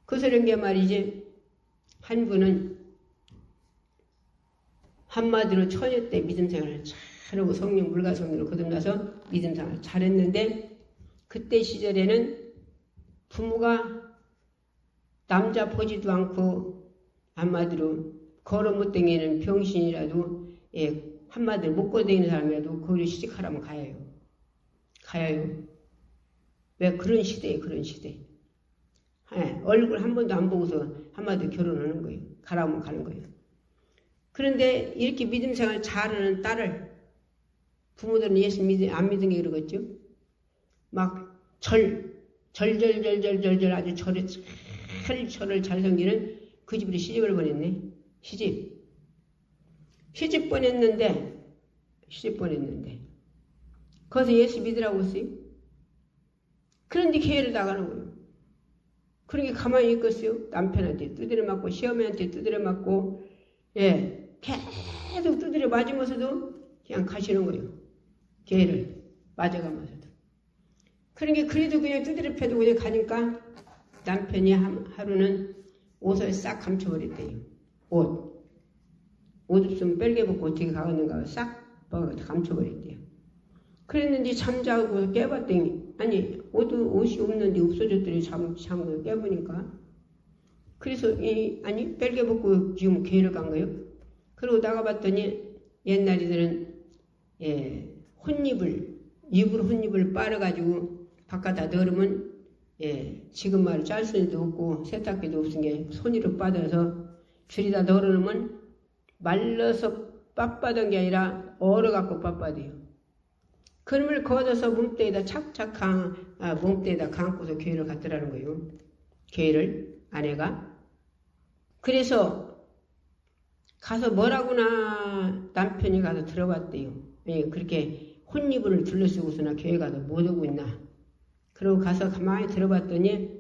그런 게 말이지. 한 분은 한마디로 처녀 때 믿음 생활을 잘하고 성령 물과 성령으로 거듭나서 믿음 생활을 잘했는데 그때 시절에는 부모가 남자 보지도 않고 한마디로 걸어 못 다니는 병신이라도 한마디로 못 걸어다니는 사람이라도 거기를 시집가라면 가요. 왜? 그런 시대에 얼굴 한 번도 안 보고서 한마디로 결혼하는 거예요. 가라면 가는 거예요. 그런데 이렇게 믿음 생활 잘하는 딸을 부모들은 예수 안 믿은 게 그러겠죠. 막 절절절절절절 아주 철을 잘 섬기는 그 집으로 시집을 보냈네. 시집 보냈는데 거기서 예수 믿으라고 했어요. 그런데 교회를 나가는 거예요. 그러니까 가만히 있겠어요. 남편한테 두드려 맞고 시어머니한테 두드려 맞고 계속 두드려 맞으면서도 그냥 가시는 거예요. 교회를 맞아가면서도. 그러니까 그래도 그냥 두드려 패도 그냥 가니까 남편이 하루는 옷을 싹 감춰버렸대요. 옷 없으면 빨개 벗고 어떻게 가겠는가 싹 감춰버렸대요. 그랬는데 잠자고 깨봤더니 아니 옷이 없는데 없어졌더니 잠고 깨보니까 그래서 빨개 벗고 지금 교회를 간 거예요. 그리고 나가봤더니 옛날이들은 혼입을 빨아가지고 바깥다 넣으면 지금 말로 짤순이도 없고 세탁기도 없은 게 손으로 빠져서 줄이다 넣어놓으면 말라서 빳빳한 게 아니라 얼어갖고 빳빳해요. 그놈을 걷어서 몸대에다 몸대에다 감고서 교회를 갔더라는 거예요. 교회를 아내가. 그래서 가서 뭐라구나 남편이 가서 들어봤대요. 그렇게 혼입을 둘러쓰고서나 교회 가서 못 오고 있나. 그러고 가서 가만히 들어봤더니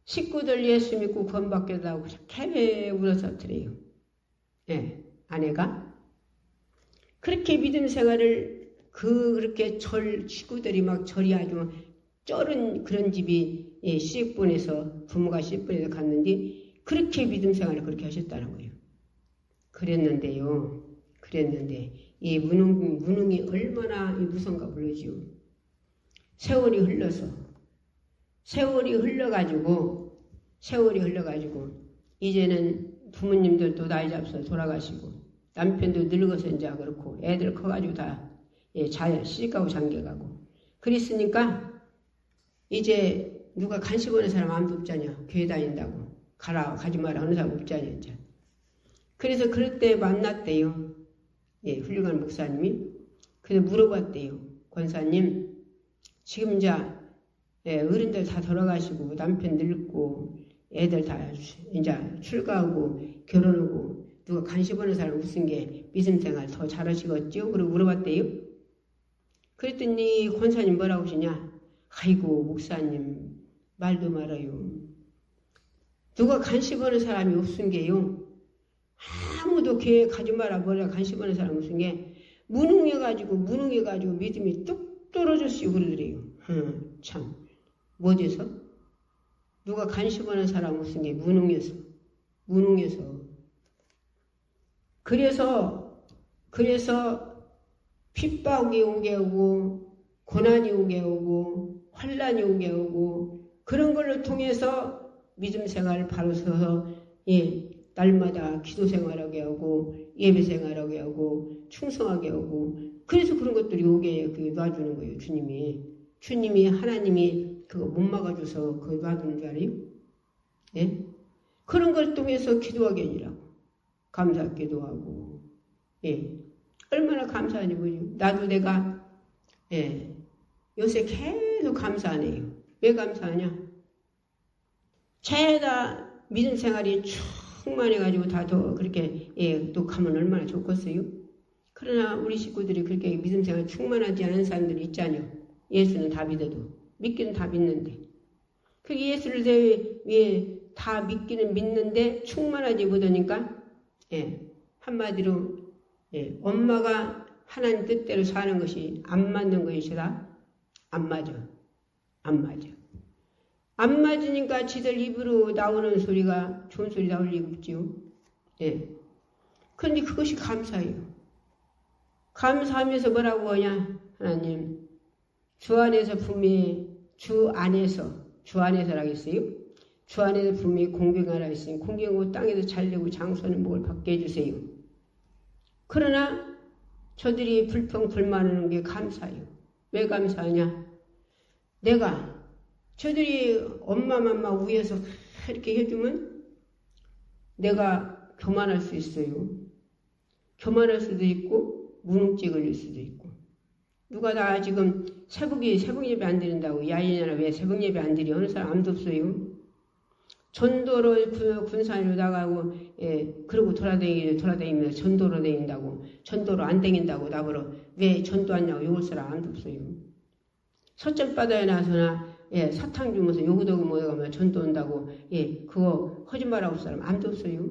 식구들 예수 믿고 구원받겠다고 그렇게 울어서더래요. 아내가 그렇게 믿음 생활을 그렇게 식구들이 막 절이 아주 쩔은 그런 집이 시집 보내서 부모가 시집 보내서 갔는데 그렇게 믿음 생활을 그렇게 하셨다는 거예요. 그랬는데 이 무능이 얼마나 무서운가 모르지요. 세월이 흘러가지고 이제는 부모님들도 나이 잡숴서 돌아가시고 남편도 늙어서 이제 그렇고 애들 커가지고 다 시집가고 장가가고 그랬으니까 이제 누가 간식 오는 사람 아무도 없잖냐. 교회 다닌다고 가지 마라 하는 사람 없잖냐 이제. 그래서 그럴 때 만났대요. 훌륭한 목사님이. 그래서 물어봤대요. 권사님 지금 이제 어른들 다 돌아가시고 남편 늙고 애들 다 이제 출가하고 결혼하고 누가 간식 오는 사람 없은 게 믿음 생활 더 잘하시겠죠? 그리고 물어봤대요. 그랬더니 권사님 뭐라고 하시냐? 아이고 목사님 말도 말아요. 누가 간식 오는 사람이 없은 게요. 아무도 교회 가지 마라 뭐라 간식 오는 사람 없은 게 무능해가지고 믿음이 뚝 떨어졌어요. 그러더래요. 참 뭐돼서? 누가 간식 오는 사람 없은 게 무능해서. 그래서 핍박이 오게 오고 고난이 오게 오고 환란이 오게 오고 그런 걸로 통해서 믿음 생활을 바로 서서 날마다 기도 생활하게 하고 예배 생활하게 하고 충성하게 하고 그래서 그런 것들이 오게 놔주는 거예요. 주님이 하나님이 그거 못 막아줘서 그거 놔두는 줄 알아요? 그런 걸 통해서 기도하게 하니라고 감사 기도하고 얼마나 감사하니 뭐죠. 나도 내가 요새 계속 감사하네요. 왜 감사하냐? 죄다 믿음 생활이 충만해가지고 다 더 그렇게 또 가면 얼마나 좋겠어요? 그러나 우리 식구들이 그렇게 믿음 생활 충만하지 않은 사람들이 있잖아요. 예수는 다 믿어도 믿기는 다 믿는데 그 예수를 다 믿기는 믿는데 충만하지 못하니까 한마디로 엄마가 하나님 뜻대로 사는 것이 안 맞는 것이라 안 맞아. 안 맞으니까 지들 입으로 나오는 소리가 좋은 소리 나올 리가 없지요. 그런데 그것이 감사해요. 감사하면서 뭐라고 하냐? 하나님 주 안에서 분명히 주 안에서라고 했어요. 주 안에서 분명히 공경하라 했으니 공경하고 땅에서 잘되고 장수하는 복을 받게 해주세요. 그러나 저들이 불평불만하는 게 감사해요. 왜 감사하냐? 저들이 엄마 위에서 이렇게 해주면 내가 교만할 수 있어요. 교만할 수도 있고 무능증 걸릴 수도 있고 누가 다 지금 새벽 예배 안 드린다고. 야인이나 왜 새벽 예배 안 드려? 어느 사람 아무도 없어요. 전도로 군산으로 나가고, 예, 그러고 돌아다니면서 전도로 다닌다고. 전도로 안 다닌다고 나보러 왜 전도 하냐고 욕을 사람 아무도 없어요. 서점바다에 나서나, 예, 사탕 주면서 요구도구 모여가면 전도 온다고, 예, 그거 거짓말하고 사람 아무도 없어요.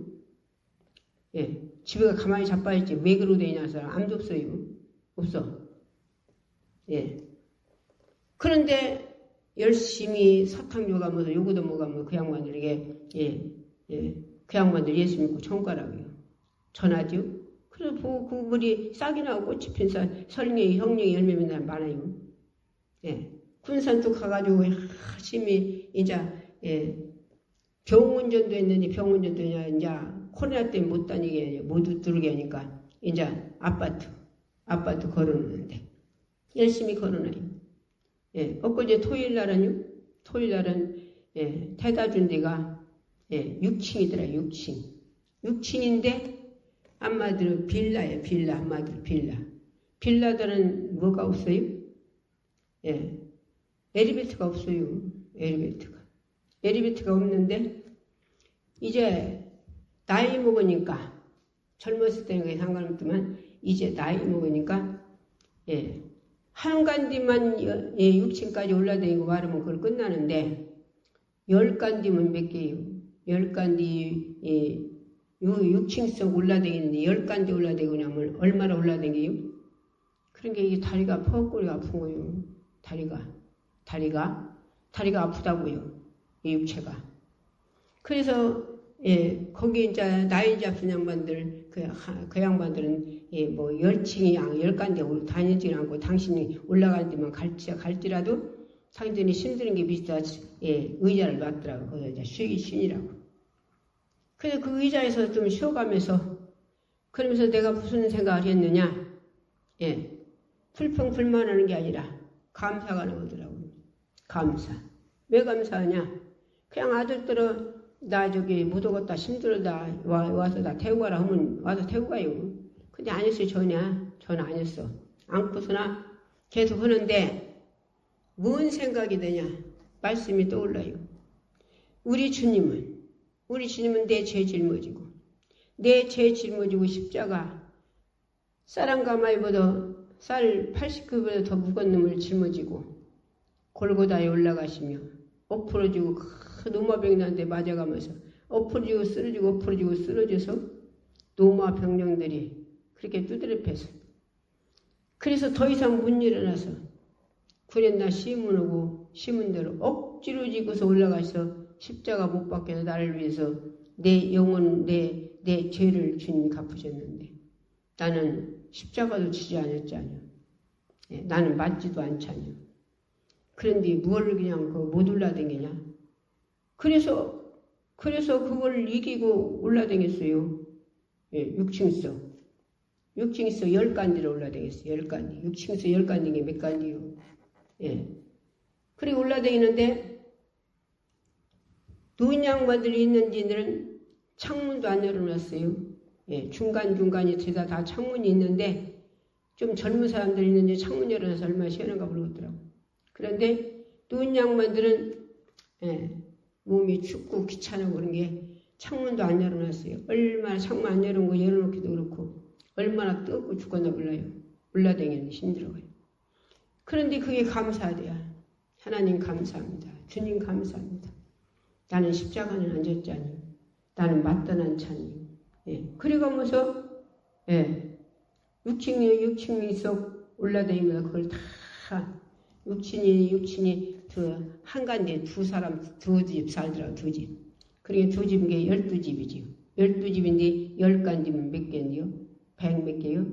예, 집에 가만히 자빠졌지 왜 그러고 다니냐 사람 아무도 없어요. 없어. 예. 그런데 열심히 사탕 줘가면서 요구도 먹으면 그 양반들에게 그 양반들 예수 믿고 천국 가라고요. 전하죠. 그래서 그 물이 싹이 나고 꽃이 핀 설령이 형령이 열매 맺는 사람 많아요. 예. 군산도 가가지고 열심히 이제 병운전도 했는데 병운전도 이제 코로나 때문에 못 다니게 못 들게 하니까 이제 아파트 걸어놓는데 열심히 걸어놔요. 예, 엊그제 토요일 날은 태다 준 데가 6층이더라. 6층인데 한마디로 빌라예요. 한마디로 빌라. 빌라들은 뭐가 없어요? 예, 엘리베이터가 없어요. 엘리베이터가 없는데 이제 나이 먹으니까 젊었을 때는 그게 상관없지만 이제 나이 먹으니까 한 간디만 6층까지 올라다니고 말하면 그걸 끝나는데 10간디면 몇 개예요? 10간디 6층석 올라다니는데 10간디 올라다니고 나면 얼마나 올라다니요? 그런 게 이게 다리가 퍼거리가 아픈 거예요. 다리가 아프다고요. 이 육체가. 그래서 거기 이제 나이 잡힌 양반들 그 양반들은 뭐 10층이 10간데 다니지 않고 당신이 올라가는 데만 갈지라도 당신이 힘드는 게 비슷하 의자를 놨더라고. 거기서 이제 쉬니라고. 그래서 그 의자에서 좀 쉬어가면서 그러면서 내가 무슨 생각을 했느냐? 불평불만하는 게 아니라 감사가 나오더라고요. 감사. 왜 감사하냐? 그냥 아들들은 나 저기 못 오겠다 힘들다 와서 나 태우고 가라 하면 와서 태우고 가요. 근데 안 했어요. 전혀 안 했어. 않고서나 계속 하는데 뭔 생각이 드냐? 말씀이 떠올라요. 우리 주님은 내 죄 짊어지고 십자가 쌀한가마이보다 쌀 80kg보다 더 무거운 놈을 짊어지고 골고다에 올라가시며 엎어지고 큰 노마병들한테 맞아가면서 엎어지고 쓰러져서 노마병령들이 그렇게 두드려 패서 그래서 더 이상 못 일어나서 구련나 심은 대로 억지로 지고서 올라가서 십자가 못 박혀서 나를 위해서 내 영혼 내 죄를 주님 갚으셨는데 나는 십자가도 지지 않았잖아요. 나는 맞지도 않잖아요. 그런데 뭘 그냥 못 올라다니냐? 그래서 그걸 이기고 올라다녔어요. 6층에서 10간디로 올라다녔어요. 10간디. 6층에서 10간디가 몇 간디요? 그리고 올라다니는데 노인 양반들이 있는 데는 창문도 안 열어놨어요. 중간중간에 다 창문이 있는데 좀 젊은 사람들이 있는데 창문 열어놔서 얼마나 시원한가 모르겠더라고. 그런데 노인 양반들은 몸이 춥고 귀찮고 그런 게 창문도 안 열어놨어요. 얼마나 창문 안 열은 거 열어놓기도 그렇고 얼마나 뜨겁고 죽겠나 몰라요. 올라다니는 힘들어요. 그런데 그게 감사돼요. 하나님 감사합니다. 주님 감사합니다. 나는 십자가는 안 졌잖아요. 나는 맞던 않잖아요. 그리고 하면서 6층이 썩 올라다니면서 그걸 다 6층이 그 한간데 두 집 살더라고. 두 집. 그러니까 두 집인 게 12집이지요. 12집인데 10간디면 몇 개인데요? 100 몇 개요?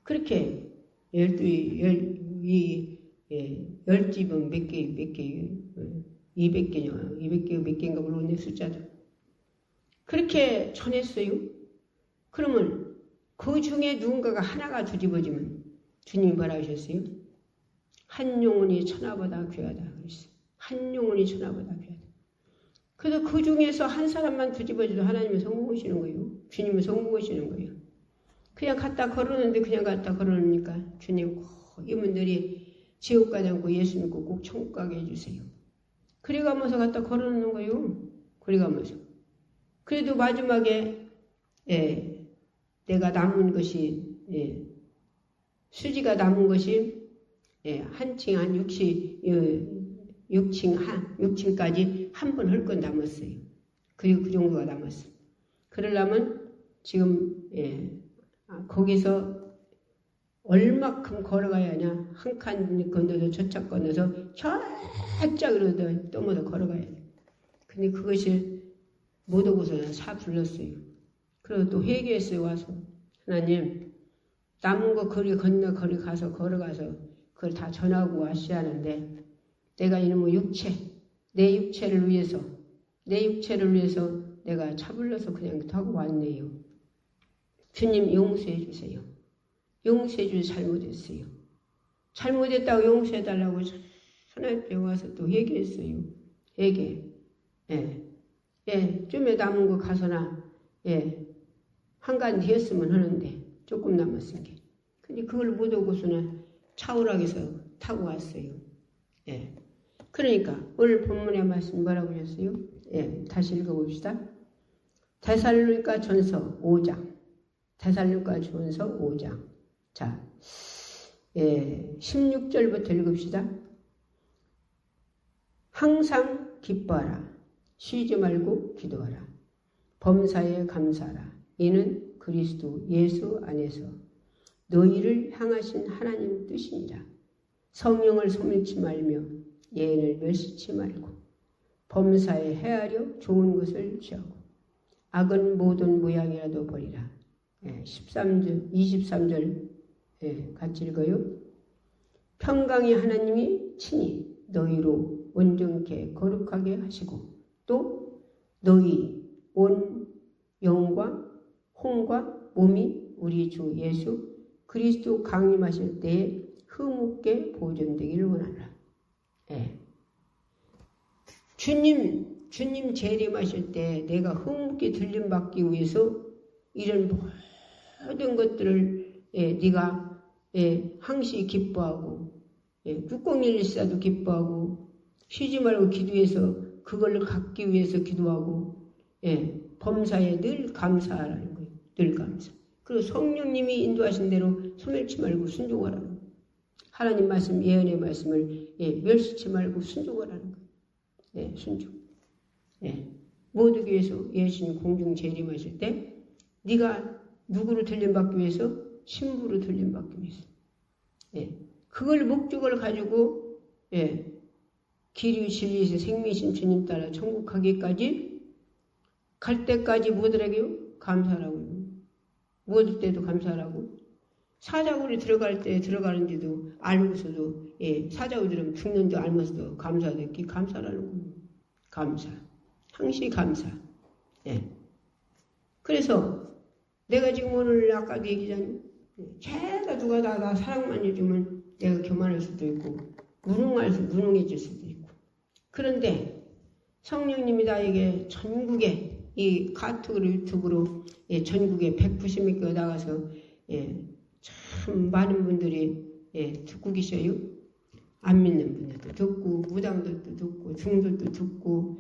그렇게 10집은 몇 개요? 200개요. 200개 몇 개인가 모르겠네 숫자도. 그렇게 전했어요. 그러면 그 중에 누군가가 하나가 뒤집어지면 주님이 뭐라 하셨어요? 한 영혼이 천하보다 귀하다 그랬어요. 한 영혼이 천하보다 귀하다. 그래서 그 중에서 한 사람만 뒤집어져도 하나님은 성공하시는 거예요. 주님은 성공하시는 거예요. 그냥 갖다 걸어놓는데 그냥 갖다 걸어놓으니까 주님 이분들이 지옥 가지 않고 예수 믿고 꼭 천국 가게 해주세요. 그래가면서 갖다 걸어놓는 거예요. 그래가면서. 그래도 마지막에 내가 남은 것이 수지가 남은 것이 한층 한 6층까지 한 번 헐건 남았어요. 그리고 그 정도가 남았어요. 그러려면 지금 거기서 얼마큼 걸어가야 하냐. 한 칸 건너서 저차 건너서 저짝으로 떠모서 걸어가야 돼. 근데 그것이 못 오고서는 사 불렀어요. 그리고 또 회개했어요. 와서 하나님 남은 거 거리 건너 거리 가서 걸어가서 그걸 다 전하고 왔어야 하는데 내가 이놈의 내 육체를 위해서 내가 차 불러서 그냥 타고 왔네요. 주님 용서해 주세요. 용서해 주셔서 잘못했어요. 잘못했다고 용서해달라고 하나님께 와서 또 회개했어요. 회개. 좀에 남은 거 가서나 한간 되었으면 하는데 조금 남았은 게. 근데 그걸 못 오고서는 차오락에서 타고 왔어요. 그러니까 오늘 본문의 말씀 뭐라고 하셨어요? 다시 읽어봅시다. 데살로니가 전서 5장. 데살로니가 전서 5장. 자, 16절부터 읽읍시다. 항상 기뻐하라. 쉬지 말고 기도하라. 범사에 감사하라. 이는 그리스도 예수 안에서 너희를 향하신 하나님 뜻이니라. 성령을 소멸치 말며 예언을 멸시치 말고 범사에 헤아려 좋은 것을 취하고 악은 모든 모양이라도 버리라. 23절 같이 읽어요. 평강의 하나님이 친히 너희로 온전케 거룩하게 하시고 또 너희 온 영과 혼과 몸이 우리 주 예수 그리스도 강림하실 때에 흐뭇게 보존되기를 원하노라. 주님 재림하실 때 내가 흐뭇게 들림받기 위해서 이런 모든 것들을 네가 항시 기뻐하고 뚜껑 열리사도 기뻐하고 쉬지 말고 기도해서 그걸 갖기 위해서 기도하고 범사에 늘 감사하라는 거예요. 늘 감사. 그리고 성령님이 인도하신 대로 소멸치 말고 순종하라는 거예요. 하나님 말씀, 예언의 말씀을 멸시치 말고 순종하라는 거예요. 순종. 모두 위해서 예수님 공중 재림하실 때 네가 누구를 들림받기 위해서? 신부로 들림받기 위해서. 그걸 목적을 가지고 길이 진리이신 생명이신 주님 따라 천국 가기까지 갈 때까지 뭐더라고요? 감사라고요. 모두 때도 감사라고. 사자굴에 들어갈 때 들어가는지도 알고서도 사자굴 들으면 죽는 줄 알면서도 감사하기 감사라는 거예요. 감사. 항시 감사. 그래서 내가 지금 오늘 아까도 얘기잖아요. 죄다 누가 나 사랑만 해주면 내가 교만할 수도 있고 무능해질 수도 있고. 그런데 성령님이 나에게 전국에 이 카톡으로 유튜브로 전국에 190개 나가서 참 많은 분들이 듣고 계셔요. 안 믿는 분들도 듣고 무당들도 듣고 중들도 듣고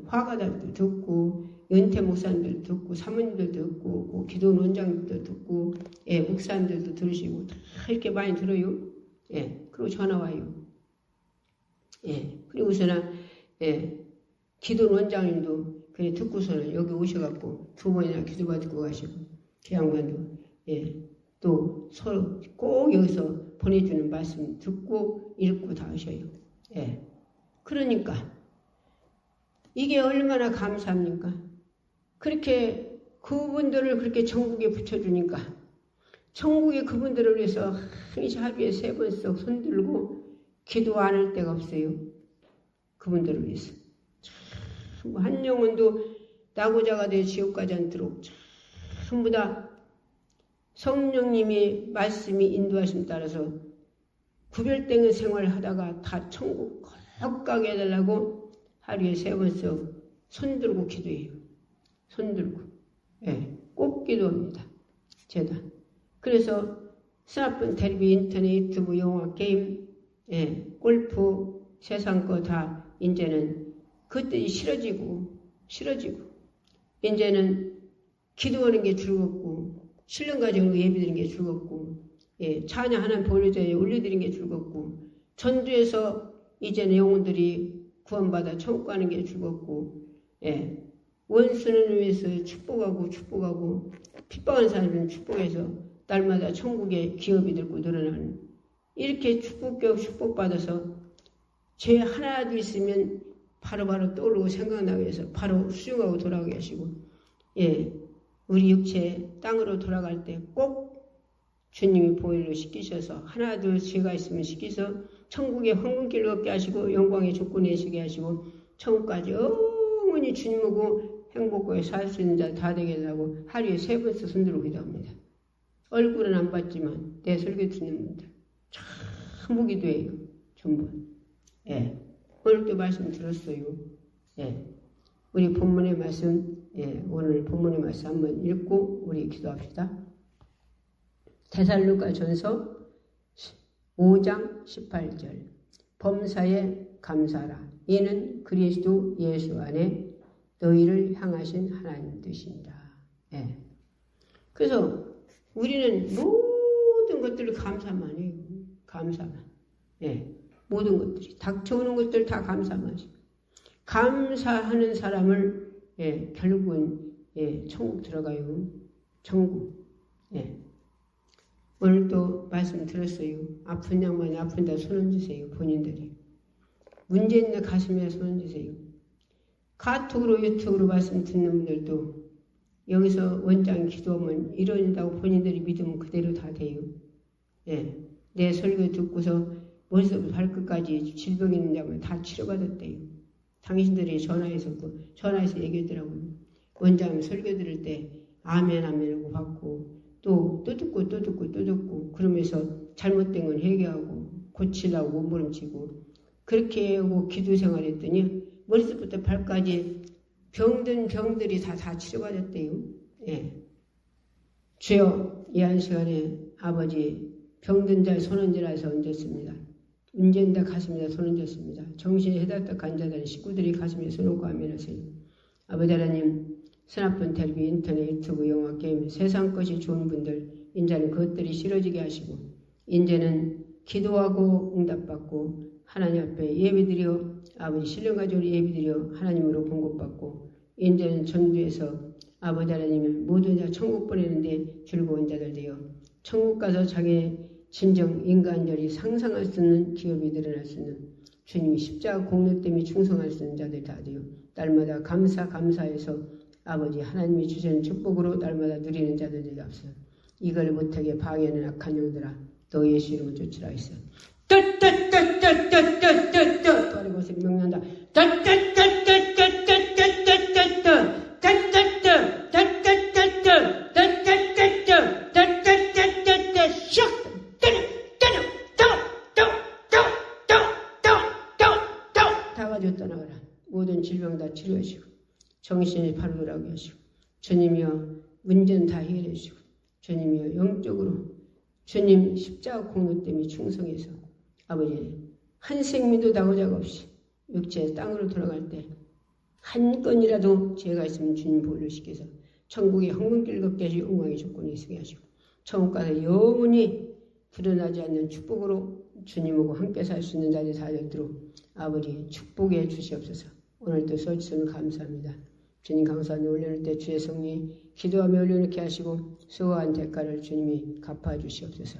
화가들도 듣고 연태 목사님들도 듣고 사모님들도 듣고 기도 원장님들도 듣고 목사님들도 들으시고 다 이렇게 많이 들어요. 그리고 전화 와요. 그리고서는 기도 원장님도 그래 듣고서는 여기 오셔갖고 2번이나 기도받고 가시고 그 양반도 또 서로 꼭 여기서 보내주는 말씀 듣고 읽고 다 하셔요. 그러니까 이게 얼마나 감사합니까? 그렇게 그분들을 그렇게 천국에 붙여주니까 천국에 그분들을 위해서 하루에 3번씩 손들고 기도 안 할 데가 없어요. 그분들을 위해서. 한 영혼도 나고자가 돼 지옥 가지 않도록 전부 다 성령님이 말씀이 인도하심 따라서 구별된 생활을 하다가 다 천국 꼭 가게 해달라고 하루에 3번씩 손들고 기도해요. 손들고 꼭 기도합니다. 제단 그래서 스마트폰, 텔레비, 인터넷, 유튜브, 영화, 게임, 골프, 세상 거 다 이제는 그것들이 싫어지고 이제는 기도하는 게 즐겁고 신령 가지고 예배드리는 게 즐겁고 찬양 하나님 보여줘야 올려드리는 게 즐겁고 전도에서 이제는 영혼들이 구원받아 천국 가는 게 즐겁고 원수는 위해서 축복하고 핍박하는 사람들은 축복해서 날마다 천국의 기업이 들고 늘어나는 이렇게 축복받아서 죄 하나도 있으면 바로바로 떠오르고 생각나게 해서 바로 수용하고 돌아가게 하시고 우리 육체 땅으로 돌아갈 때 꼭 주님이 보혈로 씻기셔서 하나도 죄가 있으면 씻기서 천국의 황금길로 얻게 하시고 영광의 조건에 서게 하시고 천국까지 영원히 주님하고 행복하게 살 수 있는 자 다 되게 하고 하루에 3번씩 손들고 기도합니다. 얼굴은 안 봤지만 내 설교 듣는 분들 전부 기도해요. 전부. 오늘도 말씀 들었어요. 우리 본문의 말씀, 오늘 본문의 말씀 한번 읽고 우리 기도합시다. 데살로니가전서 5장 18절. 범사에 감사하라. 이는 그리스도 예수 안에 너희를 향하신 하나님 뜻입니다. 그래서 우리는 모든 것들을 감사만 해요. 감사만. 모든 것들이 닥쳐오는 것들 다 감사만 해요. 감사하는 사람을 결국은 천국 들어가요. 천국. 오늘도 말씀 들었어요. 아픈 양반이 아픈다 손 얹으세요. 본인들이. 문제 있는 가슴에 손 얹으세요. 카톡으로 유튜브로 말씀 듣는 분들도 여기서 원장 기도하면 이뤄진다고 본인들이 믿으면 그대로 다 돼요. 내 설교 듣고서 머리서부터 발끝까지 질병 있는 자면 다 치료받았대요. 당신들이 전화해서 얘기하더라고요. 원장 설교 들을 때 아멘 하고 받고 또 듣고 그러면서 잘못된 건 회개하고 고치려고 몸부림치고 그렇게 하고 기도 생활했더니 머리서부터 발까지 병든 병들이 다 치료받았대요. 주여 이 한 시간에 아버지 병든 자의 손 얹으라서 얹었습니다. 문제인다 가슴에다 손 얹었습니다. 정신이 해답다 간자들의 식구들이 가슴에 손 얹고 아멘하세요. 아버지 하나님 스마트폰, 텔레비, 인터넷, 유튜브, 영화, 게임 세상 것이 좋은 분들 인자는 그것들이 싫어지게 하시고 인제는 기도하고 응답받고 하나님 앞에 예배드려 아버지 신령 가지고 예배드려 하나님으로 공급받고 인제는 전도에서 아버지 하나님을 모든 자 천국 보내는데 즐거운 자들 되어 천국 가서 자기의 진정 인간절이 상상할 수 있는 기업이 늘어날 수 있는 주님이 십자가 공로 때문에 충성할 수 있는 자들 다 되어 날마다 감사해서 아버지 하나님이 주시는 축복으로 날마다 누리는 자들이 없어. 이걸 못하게 방해하는 악한 영들아 너 예수 이름을 쫓으라 했어. 또하는 것을 명령한다. 다 가지고 떠나가라. 모든 질병 다 치료하시고 정신이 바로 돌아오게 하시고 주님이여 문제는 다 해결해 주시고 주님이여 영적으로 주님 십자가 공로 때문에 충성해서 아버지 한 생명도 나고자가 없이 육체 땅으로 돌아갈 때 한 건이라도 죄가 있으면 주님 보혈로 씻겨서 천국의 황금길 걷게 하시고 영광의 조건에 서게 하시고 천국 가서 영원히 불어나지 않는 축복으로 주님하고 함께 살 수 있는 자들이 다 되도록 아버지 축복해 주시옵소서. 오늘도 서주셔서 감사합니다. 주님 강사님 올려놓을 때 주의 성리 기도하며 올려놓게 하시고 수고한 대가를 주님이 갚아주시옵소서.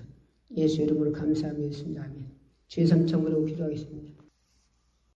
예수 이름으로 감사하며 있습니다. 아멘. 주의 삼청으로 기도하겠습니다.